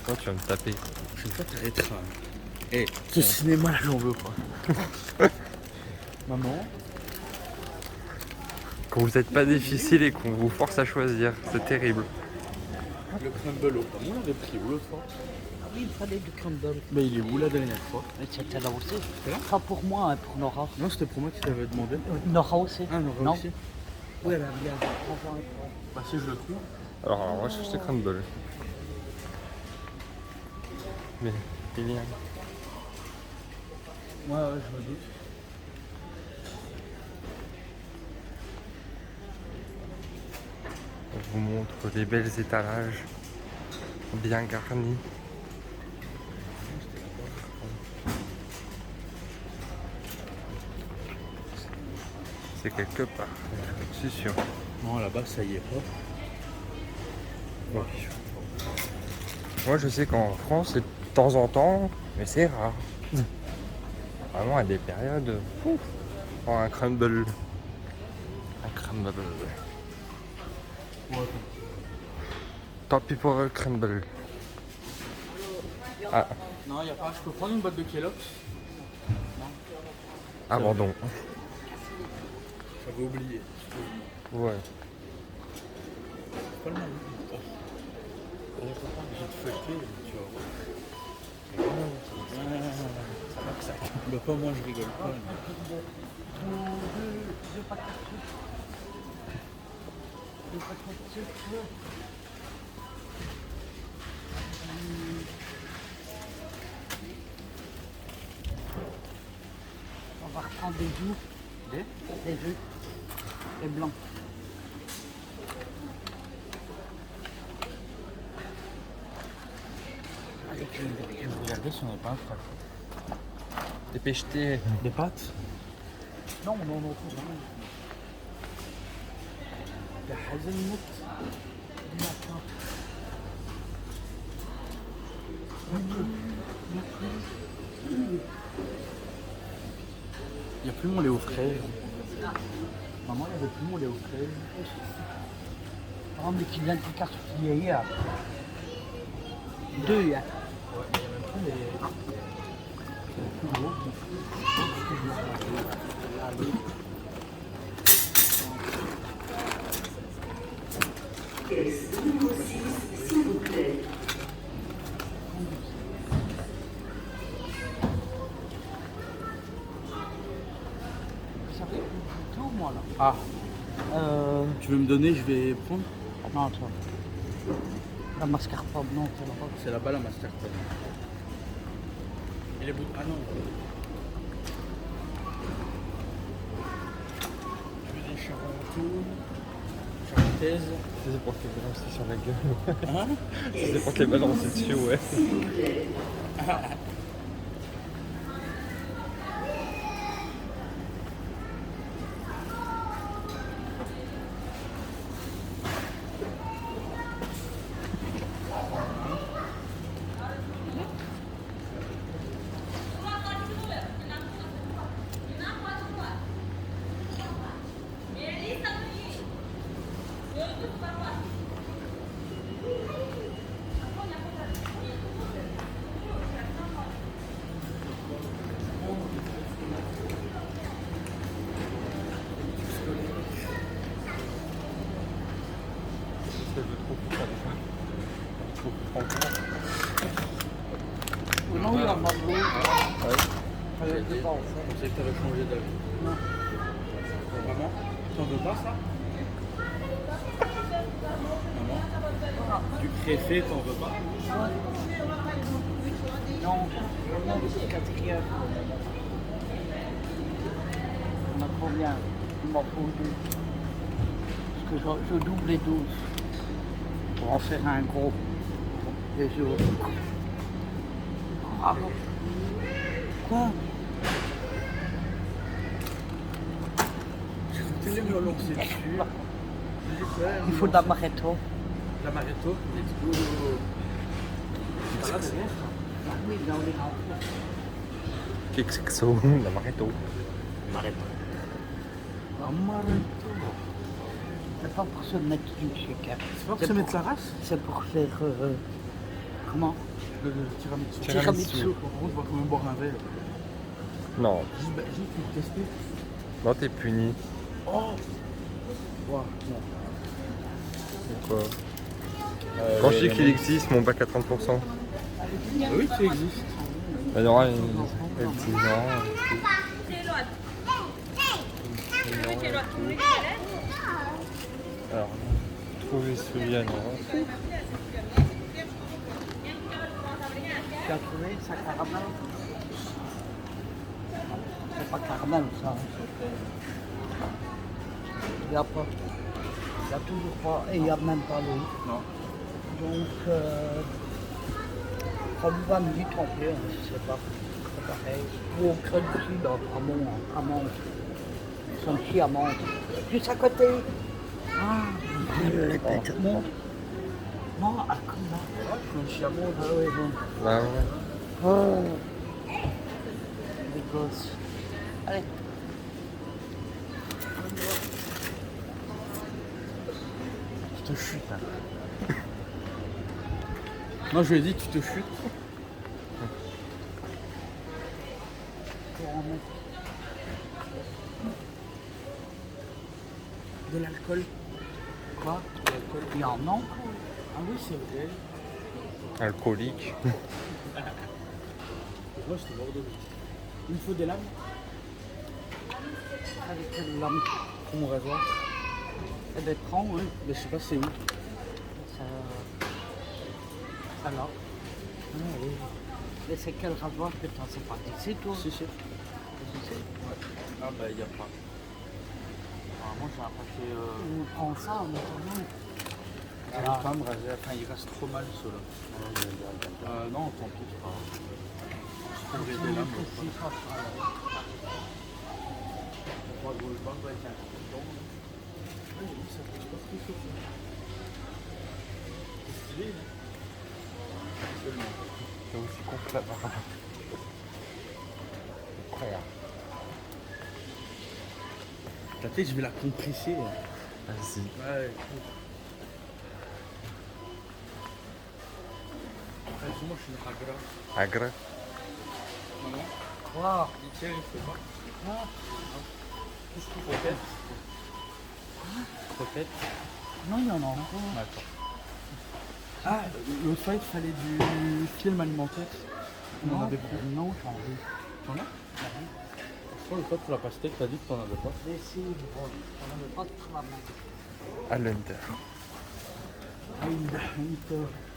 Oh, tu vas me taper. Je sais pas, t'arrêteras. Eh, ce cinéma, j'en veux pas. Maman? Quand vous n'êtes pas difficile et qu'on vous force à choisir, c'est terrible. Le crumble au pomme, on l'avait pris où l'autre fois? Ah oui, il fallait du crumble. Mais il est où la dernière fois? Mais c'était là aussi. C'était là? Pas pour moi, hein, pour Nora. Non, c'était pour moi qui t'avais demandé. Nora aussi. Ah, Nora Non. aussi? Oui, elle a bien. Bah si je le trouve. Alors moi, je cherche crumble. Mais, il y a... Ouais, je me doute. Je vous montre les belles étalages bien garnis. C'est quelque part, c'est sûr. Non, là-bas, ça y est pas. Bon. Moi je sais qu'en France c'est de temps en temps, mais c'est rare. Vraiment à des périodes. Ouf. Oh, un crumble. Un crumble. Ouais, Tant pis pour le crumble. Ah, non, y a pas. Je peux prendre une boîte de Kellogg's? abandon. J'avais oublié. Ouais. C'est pas le même. Je vais te fêter, tu vas voir. Ça va que ça. Bah pas moi, je rigole pas. Deux paquets de sucre. Deux paquets de sucre. On va reprendre des œufs. Des œufs. Les blancs. Allez, je vais regarder si on n'est pas un frère. Dépêche-toi. Des pâtes? Non, non, non, non. Des hazelnuts? Du matin. Il n'y a plus mon lait aux fraises. Maman, il n'y avait plus mon lait aux fraises. Oh, mais qui vient de casser hier. Deux hier. Ouais, il n'y a même plus les... plus gros. Ça fait tout, moi, là. Ah, tu veux me donner, je vais prendre? Non, attends. La mascarpone, non, c'est là-bas. C'est là-bas la mascarpone. Et les bouts... Ah non. Tu veux des charentaux? Charentaises? C'est pour te les balancer sur la gueule. Hein? C'est pour te les balancer dessus, ouais. Ça veut trop pour faire des fois. Trop pour Non, il y a pas de l'eau. Ouais. Elle est pas, en fait. Je pensais que tu avais changé d'avis. Non. Vraiment? T'en veux pas ça? Maman? Du préfet, t'en veux pas? Non, vraiment, c'est quatrième. On a combien? Il m'en faut deux. Parce que je double les 12 pour en faire un gros. Les autres. Ah bon? Quoi? T'es me lancer dessus. Il faut de l'amaretto. L'amaretto, let's go. Ça va derrière? Ah oui, dans les rencontres. Kexexo, l'amaretto. Amaretto. C'est pas pour se mettre du shaker. C'est pas pour se mettre sa race? C'est pour faire. Comment? Le tiramisu. Tiramisu. Par contre, on va quand même boire un verre. Non, Juste pour tester. non, t'es puni. Oh! Wow, non. Quoi Quand je dis qu'il existe, mon bac à 30%. Oui, tu existes. Il y aura une petite Alors, trouver celui-là, non. Tu as trouvé ça caramel? C'est pas caramel ça. Il n'y a pas. Il n'y a toujours pas. Et il n'y a même pas l'eau. Non. Donc, comme va me dire, tant pis, je sais pas. C'est pareil. Ou au crunchy, là, amande. Crunchy amande. Juste à côté. Ah, les bêtes. Non. Non, à comment? Crunchy amande. Ah oui, bon. Bah ouais. Oh. Les gosses. Allez. Tu te chutes. Hein. Non, je lui ai dit, tu te chutes. Pour en mettre. De l'alcool. Quoi? De l'alcool. Il y en a. Ah oui, c'est vrai. Alcoolique. Moi, j'étais mort de rire. Il me faut des lames Avec quelle lame? pour mon rasoir. Eh ben, prends, oui. Mais je sais pas c'est où. Ça là. Ah oui. Mais c'est quel rasoir que t'as? C'est pas d'ici, toi? Si, si. D'ici. Ouais. Ah bah il y a pas. Apparemment j'ai un paquet... On prend ça en attendant. Je vais pas me raser, enfin il reste trop mal ceux-là. Non, tant pis, c'est pas grave. Je trouverai des lames. Si, ça sera là. C'est aussi complètement. Con, hein. Ta tête, je vais la compresser. Vas-y. Ouais. Moi je suis une ragra. Agre. Maman, Wow. il tient, il fait pas. Ah. Qu'est-ce qu'il faut faire? Croquettes. Non, il y en a encore. D'accord. Ah, l'autre fois il fallait du film alimentaire. On en Non, avait plus. non, j'en ai. T'en as? Je crois l'autre fois pour la pastèque, t'as dit que t'en avais pas. Mais si, bon, on n'avait pas de travail. À l'Inter.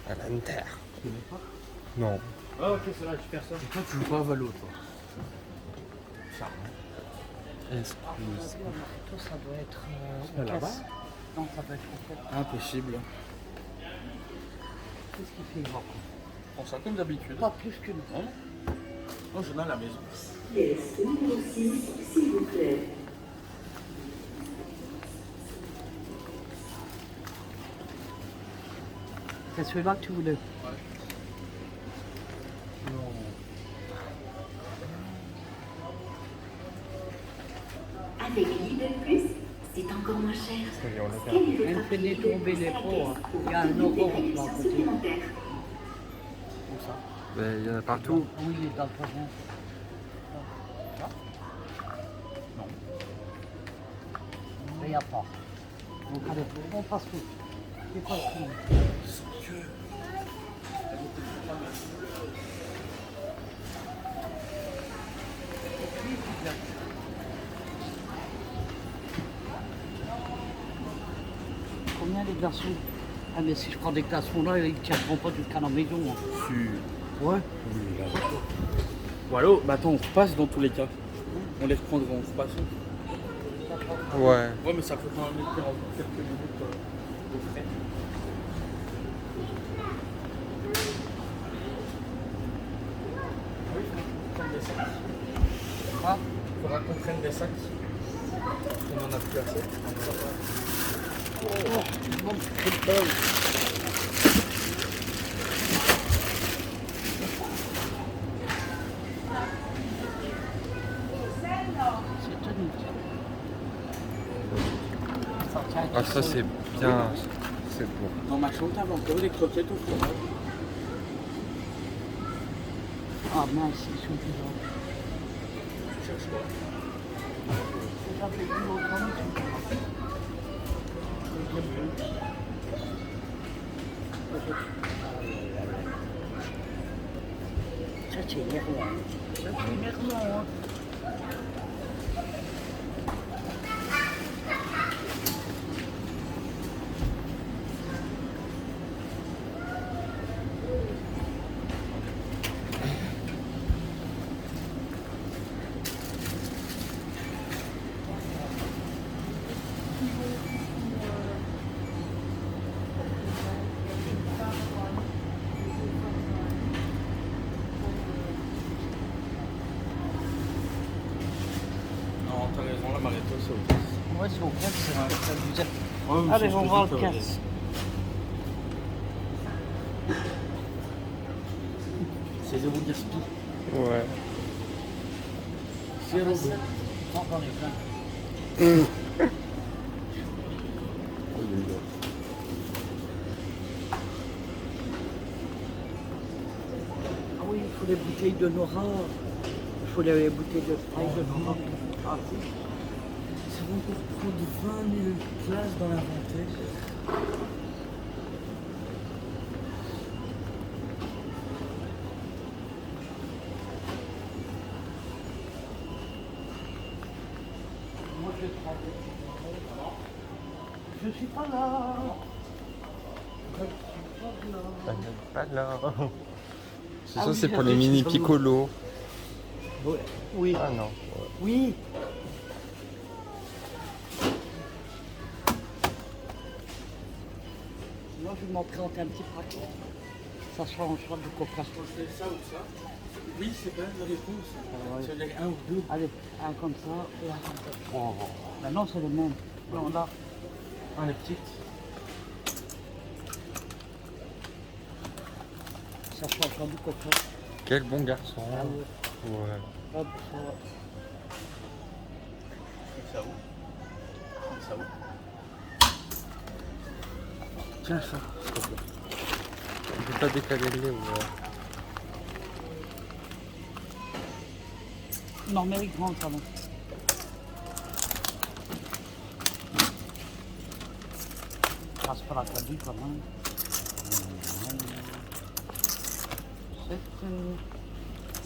À l'Inter. Tu connais pas? Non. Ah ok, c'est là, tu perds ça. Et toi, tu joues pas à Valo, toi? Excuse. Tout ça doit être. Ah, là-bas? caisse. Non, ça doit être en fait. Impossible. Qu'est-ce qu'il fait, Yvan? On ça comme d'habitude. Pas plus qu'une. Non, non, j'en ai à la maison. Pièce numéro 6, s'il vous plaît. C'est celui-là que tu voulais. Avec Lidl Plus, c'est encore moins cher. Oui, on est Quel est votre Elle fait prix détomber Lidl les Plus à la pots, caisse hein. pour Il y a un votre euro des là, à réductions côté. supplémentaires. Ben, il y en a partout. Oui, il est dans le poignet. Non. Mais il n'y a pas. Donc allez, on passe tout. C'est pas tout. Combien les glaçons? Ah mais si je prends des glaçons là, ils ne tiendront pas jusqu'à la maison. Hein. Ouais. Bon allô, bah attends, on repasse dans tous les cas. On les reprendra, on repasse. Ouais. Ouais, mais ça peut quand même être en quelques minutes au frais. Ah, Il faudra qu'on prenne des sacs. On en a plus assez. On en a pas. oh, tu manques de bol. C'est tonique. Ça tient Ah, tout ça seul. c'est bien. C'est bon. Dans ma chambre, t'avais encore des croquettes au fromage. Ah mince, ils sont plus là. Tu cherches quoi? J'avais vu l'autre année, ils sont plus là. J'aime bien. Ça c'est énervant. Ça c'est énervant. Hein. Non, t'as raison, la Maréto, c'est au caisse. Ouais, c'est au caisse, ça vous aide. Ouais, mais Allez, c'est on ce va que au je dis, caisse. C'est zéro gaspille. Ouais. Zéro. Non, j'en ai plein. Ah oui, il faut les bouteilles de Nora. Il faut les bouteilles de spray de Nora. Ah si. C'est bon pour prendre 20 000 places dans l'inventaire. je vais prendre. Je suis pas là. Je suis pas là. Pas là. C'est Ah ça, oui, c'est pour j'avais les mini ça, piccolos. Ouais. Oui. Ah non. Oui. Moi, je vais m'en présenter un petit paquet. Ça changera de coca. C'est ça ou ça? Oui, c'est bien la réponse. ouais. Tu veux dire un ou deux? Allez, un comme ça et un comme ça. Maintenant, c'est le même. Non, là. Ah, les petites. Ça changera du coca. Quel bon garçon. Ah ouais. Ouais. Hop, ça. Ça où? Ça où? Tiens, ça. Je peux pas décaler le lait, ouais. Non, mais elle est grande, ça va. Passe pas la traduit quand même.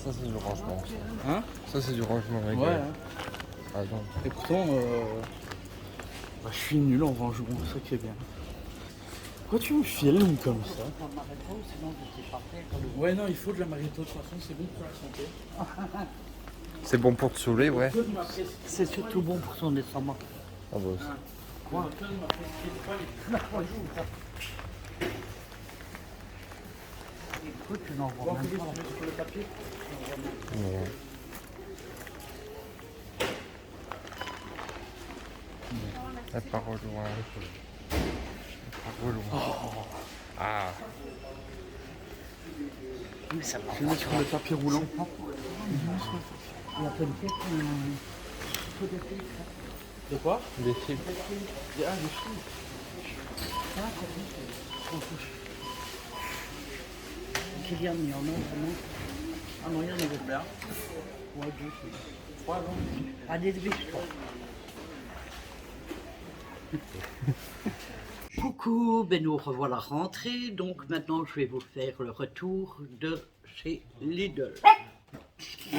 Ça, c'est du rangement. Hein? Ça, c'est du rangement réglé. Ouais. Hein. Ah non. Et pourtant, bah, je suis nul en rangement, c'est ça qui est bien. Pourquoi tu me filmes comme ça? Ouais, non, il faut de la marito, de toute façon, c'est bon pour la santé. C'est bon pour te saouler, ouais. C'est surtout bon pour son estomac. Ah bah aussi. Quoi? Écoute, tu n'en vois même pas. Sur le papier. Ouais. Elle part au loin. Elle part au loin. Ah. Mais ça va. Je vais mettre sur le tapis roulant. Il y a peut-être faut des filtres. De quoi? Des fibres. Ah, des filles. Ah, c'est bon. On touche. Kylian, il y en a vraiment. Ah non, il y en avait Combien? Ouais, deux, c'est 3 non? allez, dépêche-toi. Coucou, ben nous revoilà rentrés, donc maintenant je vais vous faire le retour de chez Lidl. Ça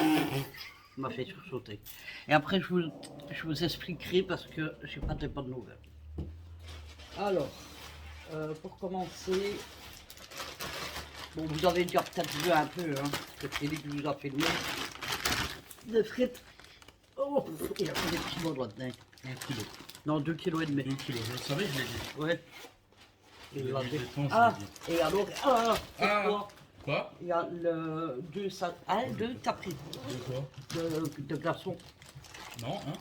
m'a fait sursauter. Et après je vous expliquerai parce que j'ai pas de bonnes nouvelles. Alors, pour commencer, bon vous avez déjà peut-être vu un peu, hein, que Félix vous a filmé. Des frites. Oh, il a fait des petits mots là-dedans. 1 kilo. Non, 2,5 kg. 2 kilos, je le savais, je l'ai dit. Ouais. Et Le il a but fait- des temps, je Ah, l'ai dit. et alors, c'est Ah. quoi? Quoi? Il y a le 2, t'as pris De quoi? de glaçons. Non, hein?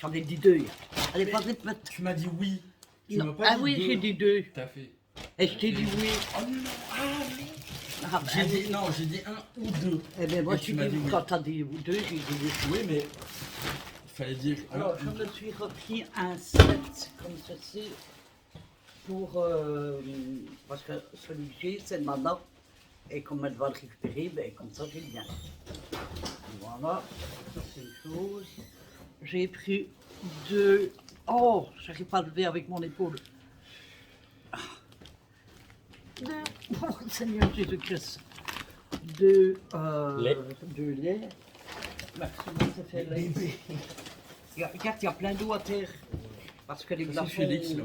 J'en ai dit 2. Allez, pas vite, vite. Tu m'as dit oui. Tu Non. m'as pas Ah dit oui, deux. j'ai dit 2. T'as fait. Et je t'ai dit oui. Oh non, ah non. Ah, bah, J'ai dit, non, j'ai dit 1 ou 2. eh bien, moi, Et je tu t'ai m'as dit, dit oui. quand t'as dit 2, j'ai dit oui. Oui, mais il fallait dire. Alors, je me suis repris un set comme ceci pour. Parce que celui que j'ai, c'est le Nana. Et comme elle va le récupérer, ben, comme ça, j'ai bien. Voilà, ça c'est une chose. J'ai pris 2. Oh, j'arrive pas à lever avec mon épaule. 2. Oh, Seigneur Jésus-Christ. 2 Lait. 2 laits. Maximum, ça fait lait. Regarde, il y a plein d'eau à terre. Parce que les C'est glaçons. Félix là.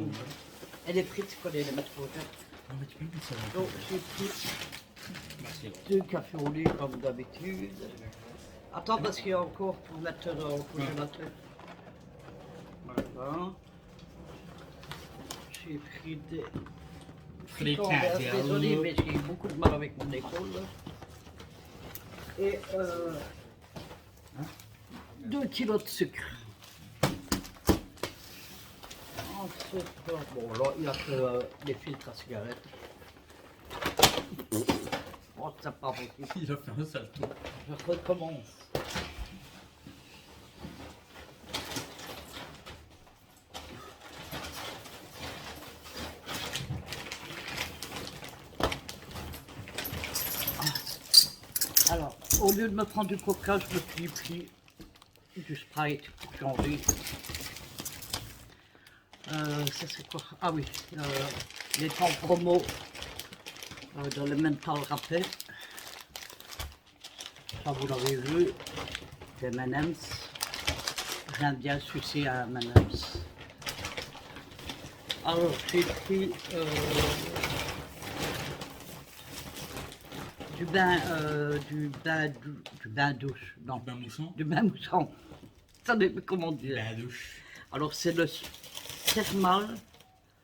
Et les frites, il fallait les mettre au terre. Non, mais tu peux me dire ça. Donc, j'ai pris Merci. 2 cafés au lait comme d'habitude. Attends, parce qu'il y a encore pour mettre au congélateur. Voilà. J'ai pris des frites en verre. Désolé, mais j'ai beaucoup de mal avec mon épaule. Et 2 kilos de sucre. Ensuite, bon là, il y a que les filtres à cigarettes. Oh, c'est pas possible. Il a fait un salto. Je recommence. Ah. Alors, au lieu de me prendre du coca, je me suis pris du Sprite pour changer. Ça c'est quoi? Ah oui, les temps promo dans le mental rappel. Ça vous l'avez vu, des M&M's. rien de bien sucer à M&M's. Alors, j'ai pris du bain douche. Non, Bain moussant. du bain moussant. Ça dépend comment dire. La douche. Alors, c'est le thermal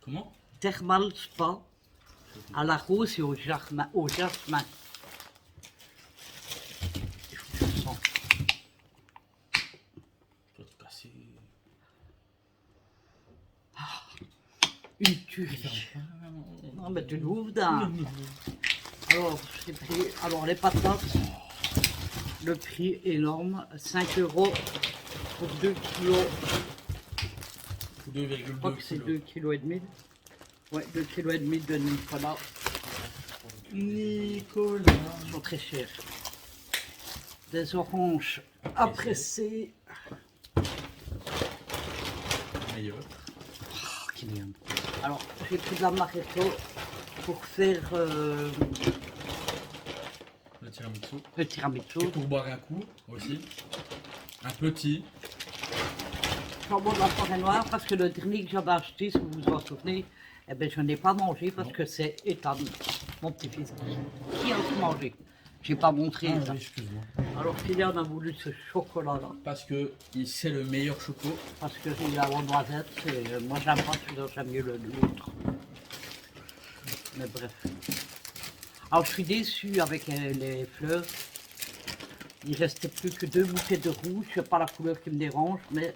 Comment? Thermal Spa à la rose et au jasmin. Je sens. Tu vas te casser. Une tuerie. Non, mais tu l'ouvres d'un. Alors, j'ai pris les patates. Le prix énorme, 5 € pour 2 kilos. 2,2 Je crois que c'est kilos. 2,5 kg. Ouais, 2,5 kg de Nicolas. Nicolas. Ils sont très chers. Des oranges à presser. Meilleur. Oh, qu'il aime. Alors, j'ai pris de l'amaretto pour faire Le tiramisu. le tiramisu. Et pour boire un coup aussi. Un petit. Jambon de la forêt noire parce que le dernier que j'avais acheté, si vous vous en souvenez, eh ben, je n'ai pas mangé parce Non. que c'est Ethan, mon petit-fils, qui a tout mangé. Je n'ai pas montré Ah ça. oui, excuse-moi. Alors Kylian a voulu ce chocolat-là Parce que c'est le meilleur choco. parce que il a aux noisettes et moi j'aime pas celui-là, j'aime mieux l'autre. Mais bref. Alors je suis déçu avec les fleurs. Il restait plus que 2 bouquets de rouge, c'est pas la couleur qui me dérange, mais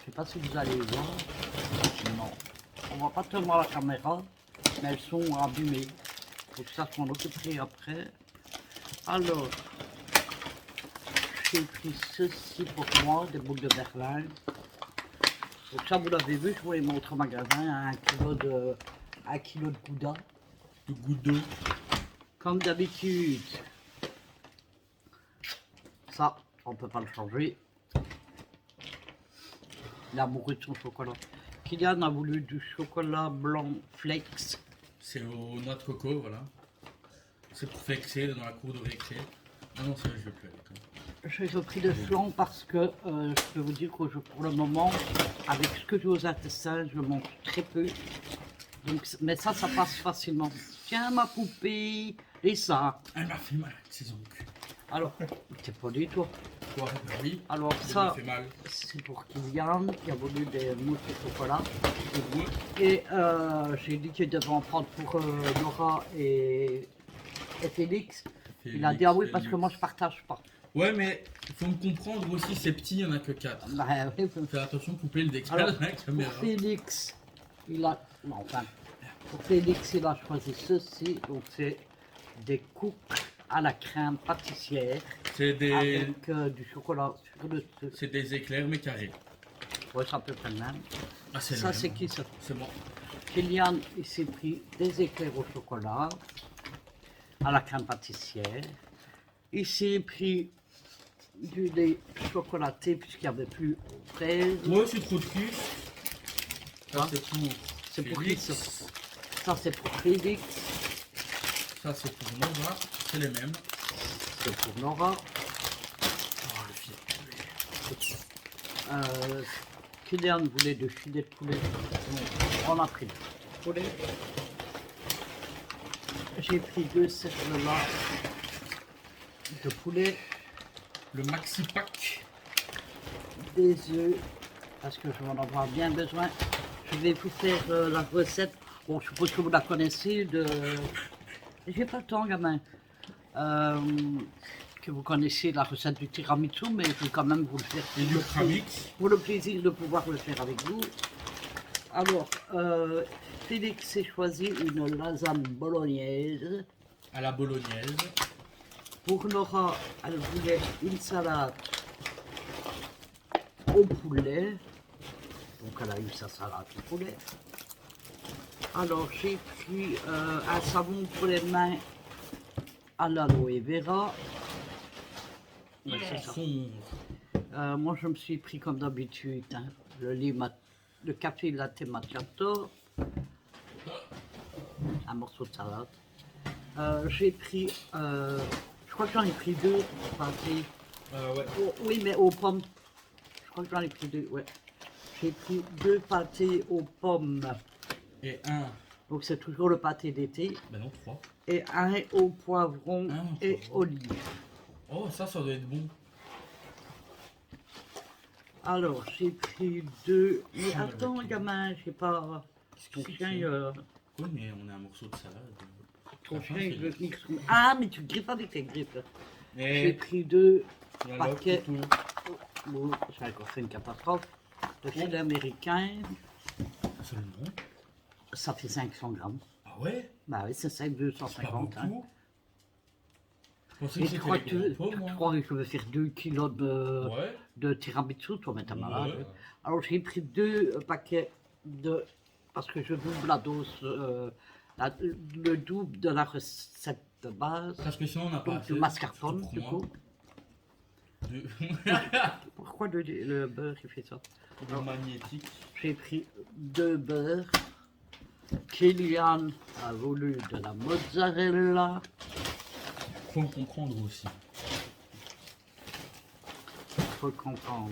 je sais pas si vous allez voir. Non. On voit pas tellement la caméra, mais elles sont abîmées. Donc ça, je m'en occuperai après. Alors, j'ai pris ceci pour moi, des boules de Berlin. Donc ça, vous l'avez vu, je vous l'ai montré au magasin, 1 kilo de gouda. De goutte d'eau. Comme d'habitude. Ça, on peut pas le changer. Il a amoureux de son chocolat. Kylian a voulu du chocolat blanc flakes. C'est aux noix de coco, voilà. C'est pour flexer dans la cour de récré. Ah non, ça je veux plus. J'ai repris le flan parce que je peux vous dire que pour le moment, avec ce que j'ai aux intestins, je mange très peu. Donc, mais ça passe facilement. Tiens ma poupée, et ça. Elle m'a fait mal, c'est son cul. Alors, t'es poli toi. Toi, oui. Alors Ça ça, m'a fait mal. c'est pour Kylian qui a voulu des mousses au chocolat. Au bout. Et j'ai dit qu'il devait en prendre pour Laura et Félix. Il a dit ah oui parce que moi je partage pas. Ouais, mais il faut me comprendre aussi, c'est petit, il n'y en a que 4. Bah, oui, Fais attention, poupée le décale Alors, dans la pour caméra. Félix, il a. Non, enfin, pour Félix, il a choisi ceci. Donc, c'est des cookies à la crème pâtissière C'est des... avec du chocolat sur le dessus. C'est des éclairs mais carrés. Ouais, c'est à peu près le même. Ah, c'est Ça, le c'est même. qui ça? C'est bon. Kylian, il s'est pris des éclairs au chocolat à la crème pâtissière. Il s'est pris du lait chocolaté puisqu'il n'y avait plus de fraises. Moi, c'est trop de cul. Ça, Hein? c'est pour... C'est pour qui, Félix. ça? Ça, c'est pour Félix. Ça, c'est pour Nova. C'est les mêmes. C'est pour Nora. Oh, le filet. Kylian voulait du filet de poulet. Donc, on a pris du poulet. J'ai pris 2 cervelas de poulet, Le maxi pack. des œufs, parce que je vais en avoir bien besoin. Je vais vous faire la recette. Bon, je suppose que vous la connaissez de... J'ai pas le temps, gamin. Que vous connaissez la recette du tiramisu, mais je vais quand même vous le faire. Et du Kramix. Pour le plaisir de pouvoir le faire avec vous. Alors, Félix s'est choisi une lasagne bolognaise. À la bolognaise. Pour Laura, elle voulait une salade au poulet. Donc, elle a eu sa salade au poulet. Alors, j'ai pris un savon pour les mains à l'aloe vera. Ouais, c'est ça. Moi, je me suis pris comme d'habitude hein, le café latte macchiato, un morceau de salade. J'ai pris, je crois que j'en ai pris 2. Enfin, Ouais. oui, mais aux pommes. Je crois que j'en ai pris 2, ouais. J'ai pris 2 pâtés aux pommes. Et un. Donc c'est toujours le pâté d'été. Ben non, 3. Et un au poivron Un au et poivron. olive. Oh, ça doit être bon. Alors, j'ai pris 2. Mais Ah, attends, le gamin, j'ai pas. Ton Qu'est-ce que chien, c'est Oui, mais on a un morceau de salade. ton La fin, chien, il c'est- veut venir sous- Ah, mais tu griffes avec tes griffes. J'ai Et pris 2 voilà, paquets. tout. Oh, j'ai encore fait une catastrophe. Le filet américain, Seulement. ça fait 500 grammes. Ah ouais? Bah oui, c'est ça, C'est pas 250. Hein. beaucoup. Je pensais Et que tu c'était crois les que gros pots, moi. je vais faire 2 kilos Ouais. de tiramisu, toi, mais t'es malade. Ouais. Alors j'ai pris 2 paquets de. Parce que je double la dose, le double de la recette de base. Parce que sinon, on n'a pas Donc assez. du mascarpone, Surtout du pour coup. moi. Du Pourquoi le beurre il fait ça? du magnétique. J'ai pris 2 beurres. Kylian a voulu de la mozzarella. Faut le comprendre aussi. Faut le comprendre.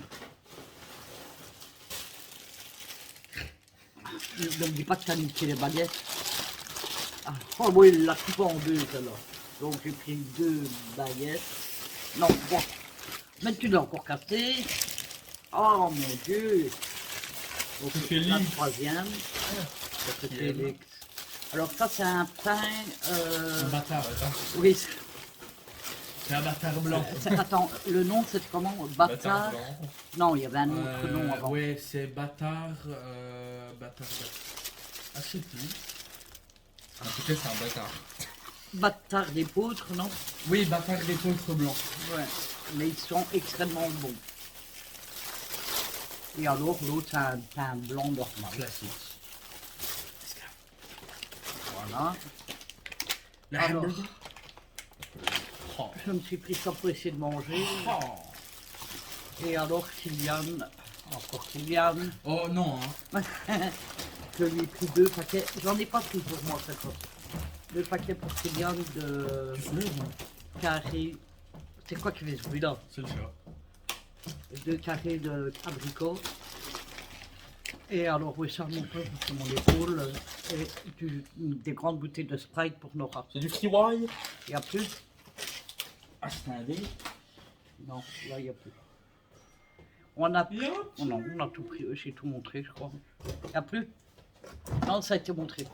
Ne me dis pas que t'as niqué les baguettes. Ah, oh oui, il l'a coupé en 2 alors. Donc j'ai pris 2 baguettes. Non, 3. Mais tu l'as encore cassé. Oh mon Dieu. Donc C'est c'est la Félix. 3e. C'est Qui Félix. Alors ça c'est un pain. Un bâtard, attends. Oui. C'est un bâtard blanc. Attends, le nom c'est comment? Bâtard. Non, il y avait un autre nom avant. Ouais, c'est bâtard. Bâtard. Ah, je sais plus. En tout cas, c'est un bâtard. Bâtard d'épeautre, non? Oui, bâtard des poltres blancs. Ouais. Mais ils sont extrêmement bons. Et alors l'autre c'est un pain blanc normal. Classique. Voilà. La Alors, hamburger. Oh. je me suis pris ça pour essayer de manger. Oh. Et alors Kylian, encore Kylian, Oh non, hein. je lui ai pris 2 paquets. J'en ai pas pris pour moi cette fois. 2 paquets pour Kylian de Tu soulèves, hein. carré. C'est quoi qui fait ce bruit-là? C'est le chat. 2 carrés de abricot. Et alors, oui, ça remonte sur mon épaule. Et des grandes bouteilles de Sprite pour Nora. C'est du freewire. Il n'y a plus? Ah, c'est un dé. Non, là, il n'y a plus. On a, Bien. oh non, on a tout pris, j'ai tout montré, je crois. Il n'y a plus? Non, ça a été montré.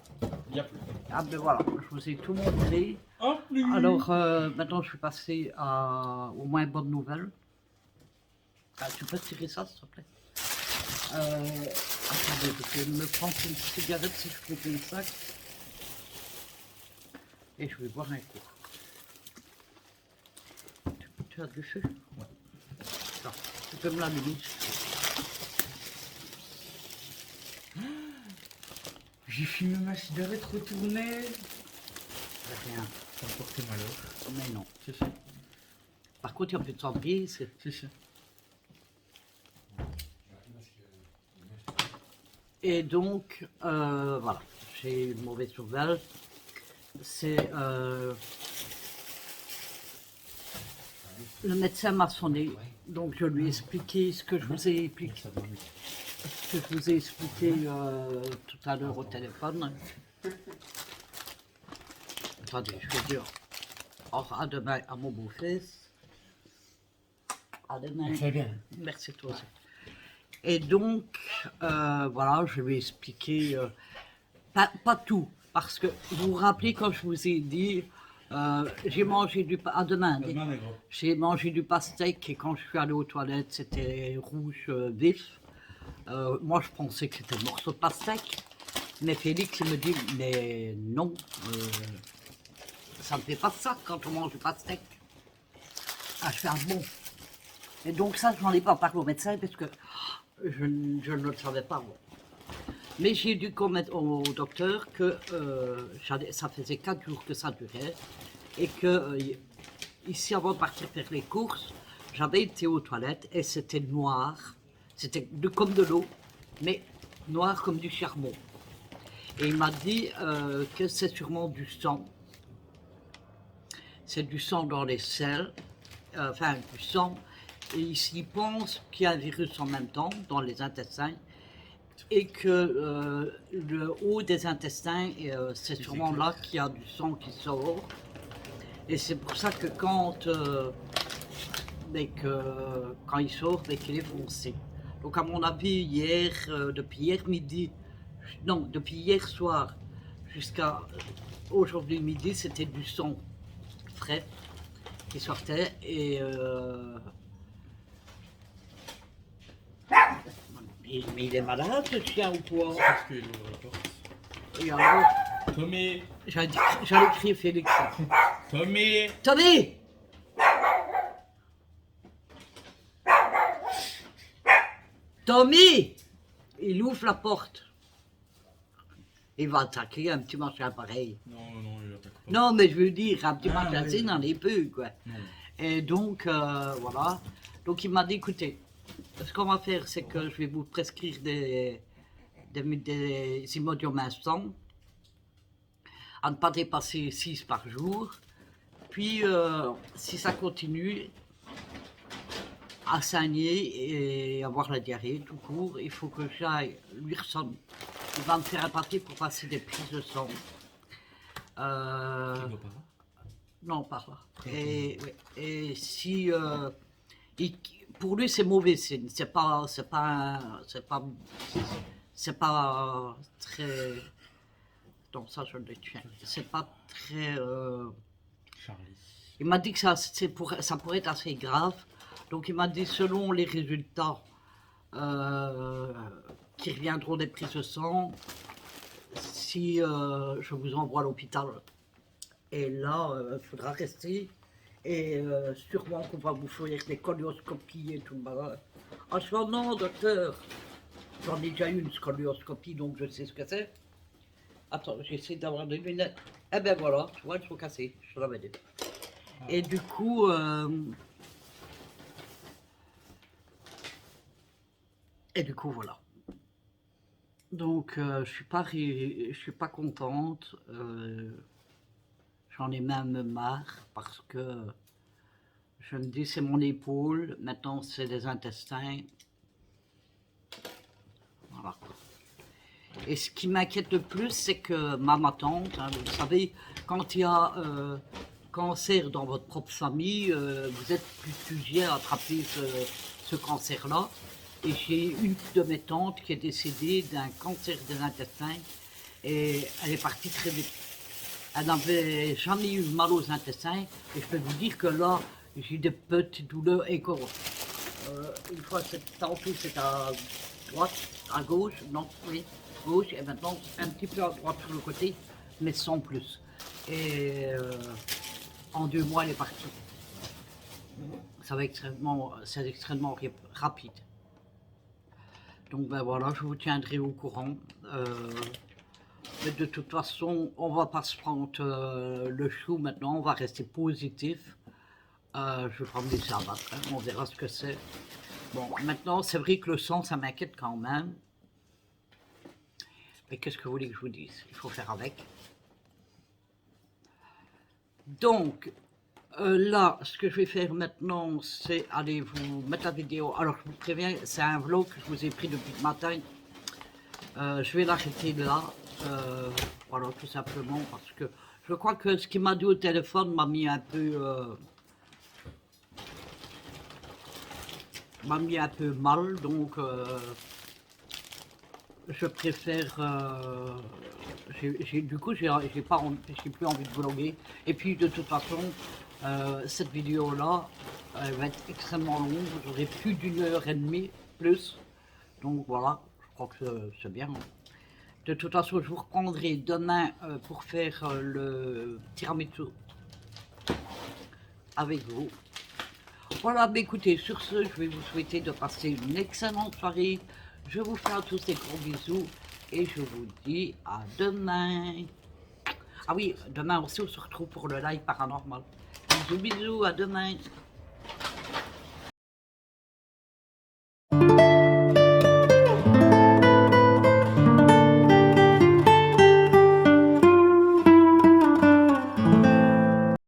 Il y a plus. Ah ben voilà, je vous ai tout montré. Oh, plus. Alors, maintenant, je suis passé à au moins bonne nouvelle. Ah, tu peux tirer ça, s'il te plaît? Attendez, je vais me prendre une cigarette si je coupe le sac. Et je vais boire un coup. Tu as du feu? Ouais. Non, tu peux me l'allumer. J'ai fumé ma cigarette retournée. Rien. Ça me portait malheur. Mais non. C'est ça. Par contre, il y a plus de cendrier, c'est... C'est ça. Et donc, voilà, j'ai une mauvaise nouvelle. C'est... le médecin m'a sonné, donc je lui ai expliqué ce que je vous ai expliqué, tout à l'heure au téléphone. Attendez, je vais dire à demain à mon beau-fils. À demain. Très bien. Merci toi aussi. Et donc, voilà, je vais expliquer, pas tout, parce que vous vous rappelez quand je vous ai dit, j'ai mangé du à demain, Demain, négro. j'ai mangé du pastèque et quand je suis allé aux toilettes, c'était rouge vif. Moi, je pensais que c'était un morceau de pastèque, mais Félix, il me dit, mais non, ça ne fait pas ça quand on mange du pastèque. Ah, je fais un bon. Et donc ça, je n'en ai pas parlé au médecin parce que je ne le savais pas. Moi. Mais j'ai dû commettre au docteur que ça faisait 4 jours que ça durait et que ici, avant de partir faire les courses, j'avais été aux toilettes et c'était noir. C'était comme de l'eau, mais noir comme du charbon. Et il m'a dit que c'est sûrement du sang. C'est du sang dans les selles, enfin du sang. Et ils pensent qu'il y a un virus en même temps dans les intestins et que le haut des intestins, c'est sûrement là qu'il y a du sang qui sort. Et c'est pour ça que quand il sort, qu'il est foncé. Donc à mon avis, hier, depuis hier midi, non, depuis hier soir jusqu'à aujourd'hui midi, c'était du sang frais qui sortait et mais il est malade ce chien ou quoi? Parce qu'il ouvre la porte. Et alors, Tommy! j'allais crier Félix. Tommy! Tommy! Tommy! Il ouvre la porte. Il va attaquer un petit machin pareil. Non, il attaque pas. Non, mais je veux dire, un petit Ah, machin, oui. c'est n'en est peu, quoi. Non. Et donc, voilà. Donc, il m'a dit, écoutez, ce qu'on va faire, c'est que je vais vous prescrire des Imodium instant, à ne pas dépasser 6 par jour. Puis, si ça continue à saigner et avoir la diarrhée tout court, il faut que j'aille lui ressonner. Il va me faire un papier pour passer des prises de sang. Il doit pas. Non, par là. Et si pour lui c'est mauvais signe, c'est pas très. Non, ça je le tiens. C'est pas très. Charlie. Il m'a dit que ça pourrait être assez grave. Donc il m'a dit selon les résultats qui reviendront des prises de sang, si je vous envoie à l'hôpital. Et là, il faudra rester. Et sûrement qu'on va vous faire des colonoscopies et tout le bazar. Ah, je dis non, docteur. J'en ai déjà eu une scolioscopie, donc je sais ce que c'est. Attends, j'essaie d'avoir des lunettes. Eh ben voilà, tu vois, elles sont cassées. Je te l'avais dit. Et du coup, voilà. Donc, je suis pas contente. J'en ai même marre parce que je me dis c'est mon épaule, maintenant c'est les intestins. Voilà. Et ce qui m'inquiète le plus, c'est que ma tante, hein, vous savez, quand il y a cancer dans votre propre famille, vous êtes plus sujet à attraper ce cancer-là. Et j'ai une de mes tantes qui est décédée d'un cancer des intestins et elle est partie très vite. Elle n'avait jamais eu mal aux intestins et je peux vous dire que là, j'ai des petites douleurs et encore. Une fois, tantôt c'est à droite, à gauche, non, oui, gauche, et maintenant un petit peu à droite sur le côté, mais sans plus. Et en 2 mois, elle est partie. C'est extrêmement rapide. Donc ben voilà, je vous tiendrai au courant. Mais de toute façon, on va pas se prendre le chou maintenant, on va rester positif. Je vais pas me laisser abattre, hein, on verra ce que c'est. Bon, maintenant, c'est vrai que le sang, ça m'inquiète quand même. Mais qu'est-ce que vous voulez que je vous dise? Il faut faire avec. Donc, là, ce que je vais faire maintenant, c'est aller vous mettre la vidéo. Alors, je vous préviens, c'est un vlog que je vous ai pris depuis le matin. Je vais l'arrêter là. Voilà, tout simplement, parce que je crois que ce qu'il m'a dit au téléphone m'a mis un peu... mal, donc je préfère... du coup, j'ai plus envie de vlogger. Et puis, de toute façon, cette vidéo-là, elle va être extrêmement longue. J'aurai plus d'1h30 plus. Donc voilà, je crois que c'est bien. De toute façon, je vous reprendrai demain pour faire le tiramisu avec vous. Voilà, mais écoutez, sur ce, je vais vous souhaiter de passer une excellente soirée. Je vous fais à tous des gros bisous et je vous dis à demain. Ah oui, demain aussi, on se retrouve pour le live paranormal. Bisous, bisous, à demain.